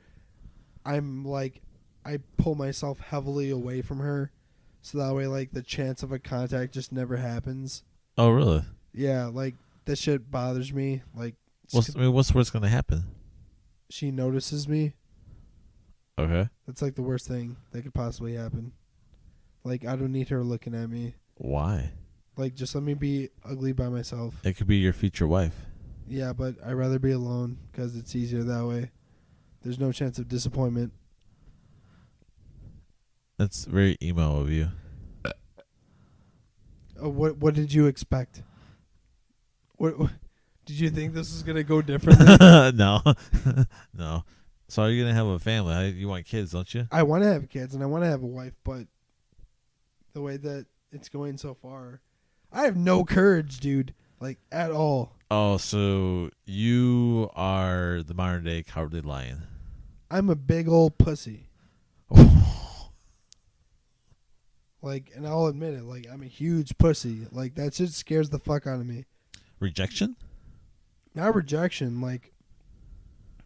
I'm like, I pull myself heavily away from her. So that way like the chance of a contact just never happens. Oh, really? Yeah, like that shit bothers me. Like, What's going to happen? she notices me. Okay. That's like the worst thing that could possibly happen. Like, I don't need her looking at me. Why? Like, just let me be ugly by myself. It could be your future wife. Yeah, but I'd rather be alone because it's easier that way. There's no chance of disappointment. That's very emo of you. What did you expect? What did you think this was gonna go differently? No. No. So are you going to have a family? You want kids, don't you? I want to have kids and I want to have a wife, but the way that it's going so far, I have no courage, dude. Like, at all. Oh, so you are the modern day Cowardly Lion. I'm a big old pussy. Like, and I'll admit it. Like, I'm a huge pussy. Like, that shit scares the fuck out of me. Rejection? Not rejection. Like,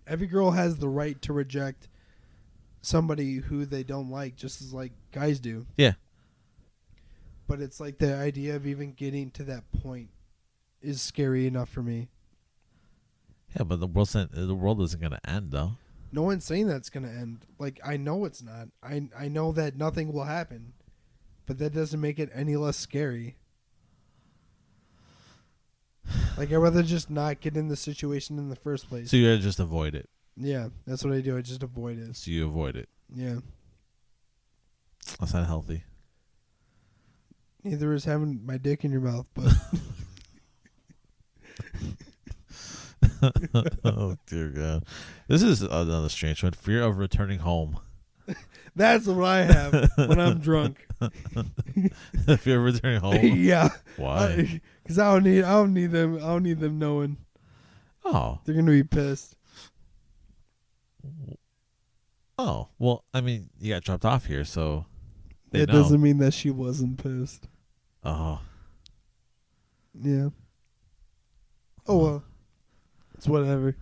every girl has the right to reject somebody who they don't like, just as like guys do. Yeah. But it's like the idea of even getting to that point is scary enough for me. Yeah, but the world isn't going to end, though. No one's saying that's gonna end. Like, I know it's not. I know that nothing will happen, but that doesn't make it any less scary. Like, I'd rather just not get in the situation in the first place. So you gotta just avoid it. Yeah, that's what I do. I just avoid it. So you avoid it. Yeah. That's not healthy. Neither is having my dick in your mouth, but Oh, dear God. This is another strange one. Fear of returning home. that's what I have when I'm drunk. Fear of returning home? Yeah. Why? Because I don't need them knowing. Oh. They're gonna be pissed. Oh. Well, I mean, you got dropped off here, so they It know. doesn't mean that she wasn't pissed. Oh. Yeah. Oh well. It's whatever.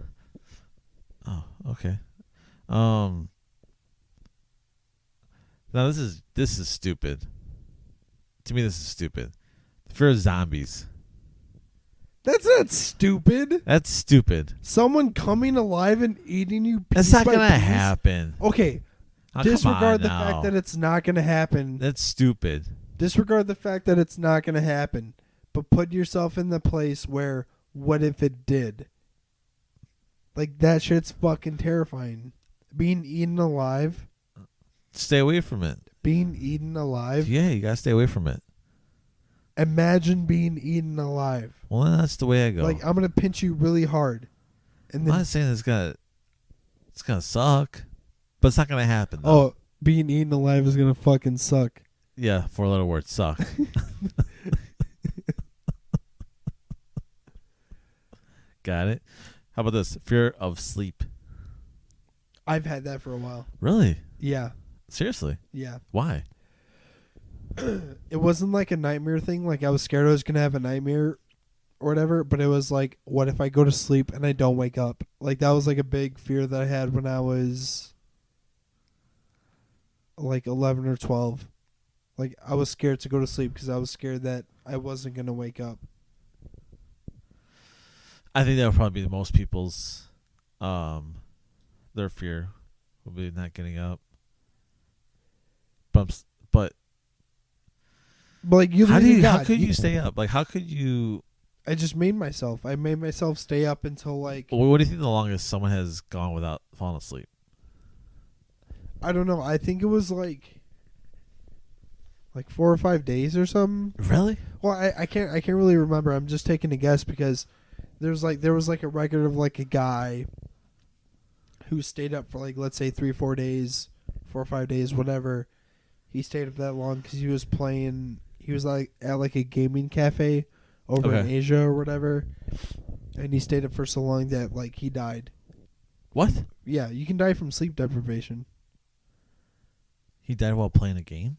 Oh, okay. Now this is stupid. To me, this is stupid. The fear of zombies. That's not stupid. That's stupid. Someone coming alive and eating you. That's piece not by gonna piece? happen. Okay. Oh, Disregard the come on fact now. that it's not gonna happen. That's stupid. Disregard the fact that it's not gonna happen. But put yourself in the place where, what if it did? Like, that shit's fucking terrifying. Being eaten alive. Stay away from it. Being eaten alive. Yeah, you gotta stay away from it. Imagine being eaten alive. Well, that's the way I go. Like, I'm gonna pinch you really hard, and I'm then not saying it's gonna suck, but it's not gonna happen. Though. oh, being eaten alive is gonna fucking suck. Yeah, 4-letter word, suck. Got it. How about this? Fear of sleep. I've had that for a while. Really? Yeah, Seriously? yeah. Why? It wasn't like a nightmare thing. Like, I was scared I was gonna have a nightmare or whatever. But it was like, what if I go to sleep and I don't wake up? Like, that was like a big fear that I had when I was like 11 or 12. Like, I was scared to go to sleep because I was scared that I wasn't going to wake up. I think that would probably be most people's their fear would be not getting up. But like, how could you stay up? Like, how could you? I just made myself. I made myself stay up until like. Well, what do you think the longest someone has gone without falling asleep? I don't know. I think it was like 4 or 5 days or something. Really? Well, I can't really remember. I'm just taking a guess because there was like a record of like a guy who stayed up for like, let's say 3 or 4 days, 4 or 5 days, whatever. He stayed up that long because he was playing. He was like at like a gaming cafe over in Asia or whatever, and he stayed up for so long that like he died. What? Yeah, you can die from sleep deprivation. He died while playing a game?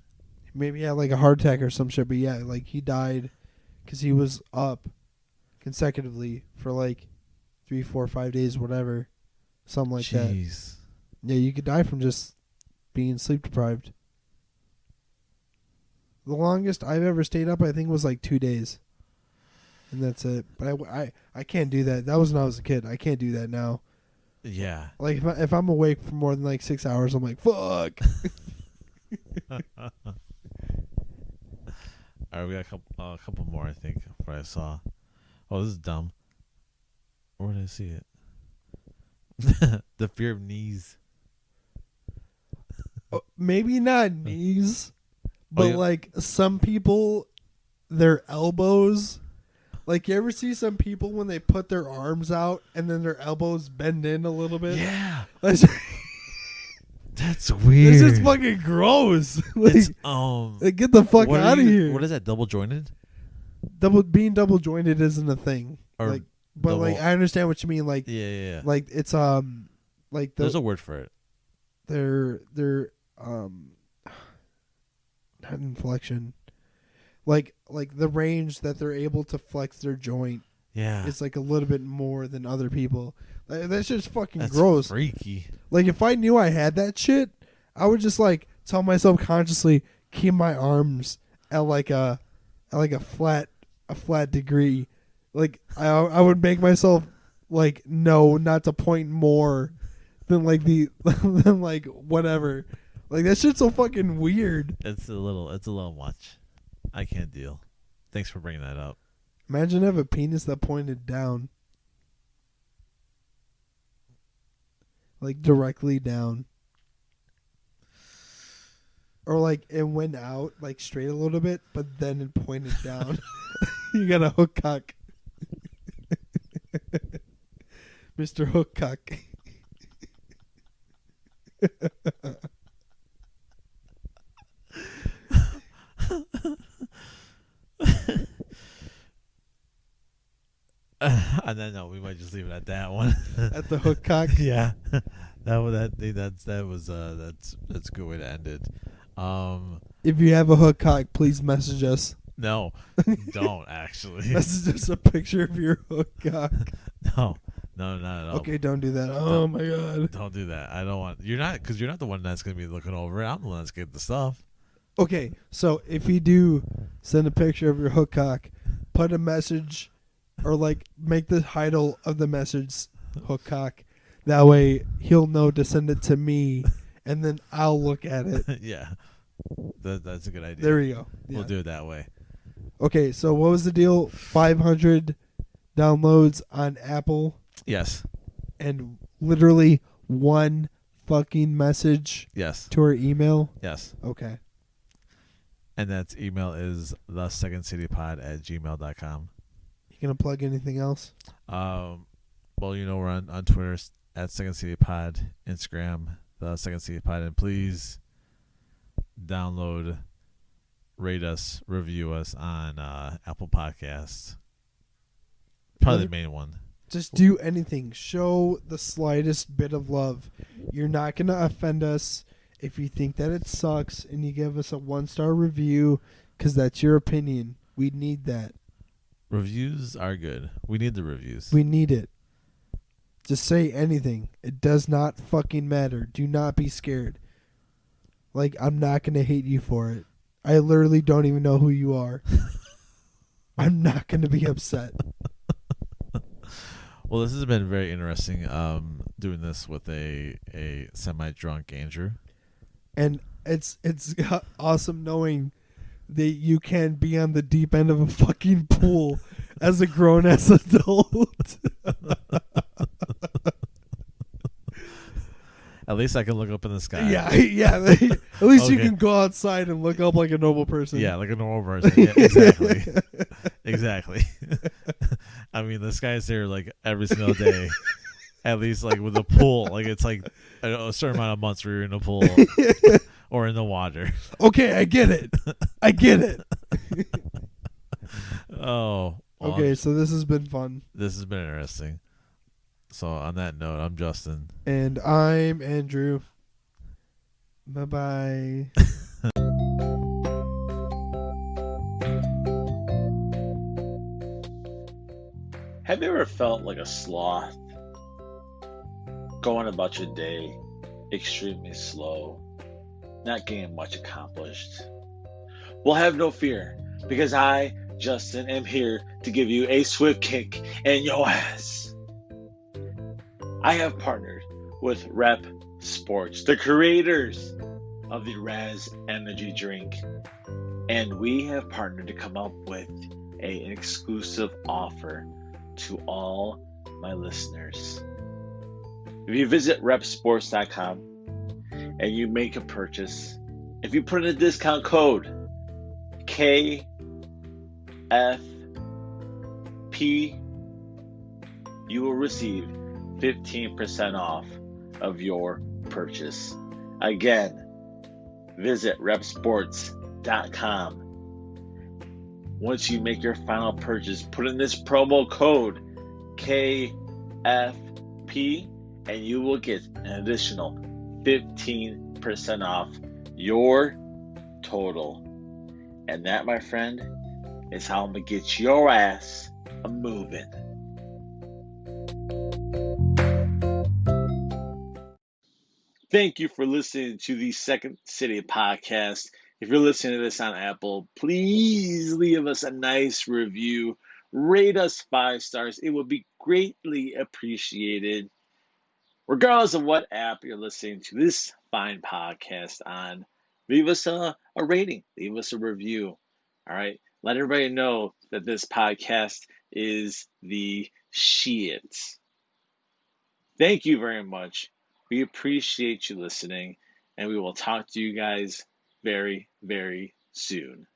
Maybe he had like a heart attack or some shit, but yeah, like he died because he was up consecutively for like 3, 4, 5 days, whatever, something like that. Jeez. Yeah, you could die from just being sleep deprived. The longest I've ever stayed up, I think, was like 2 days, and that's it. But I can't do that. That was when I was a kid. I can't do that now. Yeah. Like if I'm awake for more than like 6 hours, I'm like, fuck. All right, we got a couple more, I think, what I saw. Oh, this is dumb. Where did I see it? The fear of knees. Maybe not knees, but yeah. like some people, their elbows. Like, you ever see some people when they put their arms out and then their elbows bend in a little bit? Yeah. That's weird. It's just fucking gross. It's, like, get the fuck out of here. What is that, double jointed? Being double jointed isn't a thing. Or like, but like, I understand what you mean. Like, yeah. Like, it's like there's a word for it. They're not inflection. Like the range that they're able to flex their joint. Yeah. Is like a little bit more than other people. That's just fucking That's gross. Freaky. Like, if I knew I had that shit, I would just like tell myself consciously keep my arms at like a flat degree. Like, I would make myself like know not to point more than like than like whatever. Like, that shit's so fucking weird. It's a little much. I can't deal. Thanks for bringing that up. Imagine have a penis that pointed down. Like, directly down. Or like it went out like straight a little bit, but then it pointed down. You got a hook cock. Mr. Hook Cock. And then no, we might just leave it at that one. At the hook cock. Yeah, that's a good way to end it. If you have a hook cock, please message us. No, don't actually. Message us a picture of your hook cock. No, not at all. Okay, don't do that. Oh my god. Don't do that. I don't want. You're not the one that's gonna be looking over it. I'm the one that's getting the stuff. Okay, so if you do send a picture of your hook cock, put a message, or like make the title of the message hook cock. That way he'll know to send it to me, and then I'll look at it. Yeah, that's a good idea. There we go. Yeah. We'll do it that way. Okay, so what was the deal? 500 downloads on Apple. Yes. And literally one fucking message. Yes. To our email. Yes. Okay. And that email is thesecondcitypod@gmail.com. You gonna plug anything else? Well, we're on Twitter at Second City Pod, Instagram, the Second City Pod, and please download, rate us, review us on Apple Podcasts. Probably the main one. Just do anything. Show the slightest bit of love. You're not gonna offend us if you think that it sucks and you give us a 1-star review, because that's your opinion. We need that. Reviews are good. We need the reviews. We need it. Just say anything. It does not fucking matter. Do not be scared. Like, I'm not going to hate you for it. I literally don't even know who you are. I'm not going to be upset. Well, this has been very interesting. Doing this with a semi-drunk Andrew, And it's awesome knowing that you can be on the deep end of a fucking pool as a grown-ass adult. At least I can look up in the sky. Yeah. At least you Okay. can go outside and look up like a normal person. Yeah, like a normal person. Yeah, exactly. Exactly. I mean, this guy's there like every single day. At least like with a pool. Like it's like a certain amount of months where you're in a pool or in the water. Okay, I get it. Oh. Well, Okay, so this has been fun. this has been interesting. So on that note, I'm Justin. And I'm Andrew. Bye-bye. Have you ever felt like a sloth? Going about your day extremely slow, not getting much accomplished? Well, have no fear, because I, Justin, am here to give you a swift kick in your ass. I have partnered with Rep Sports, the creators of the Raz Energy Drink, and we have partnered to come up with an exclusive offer to all my listeners. If you visit repsports.com and you make a purchase, if you put in a discount code KFP, you will receive 15% off of your purchase. Again, visit repsports.com. Once you make your final purchase, put in this promo code KFP and you will get an additional 15% off your total. And that, my friend, is how I'm going to get your ass moving. Thank you for listening to the Second City podcast. If you're listening to this on Apple, please leave us a nice review. Rate us 5 stars. It would be greatly appreciated. Regardless of what app you're listening to this fine podcast on, leave us a rating. Leave us a review. All right? Let everybody know that this podcast is the shit. Thank you very much. We appreciate you listening, and we will talk to you guys very, very soon.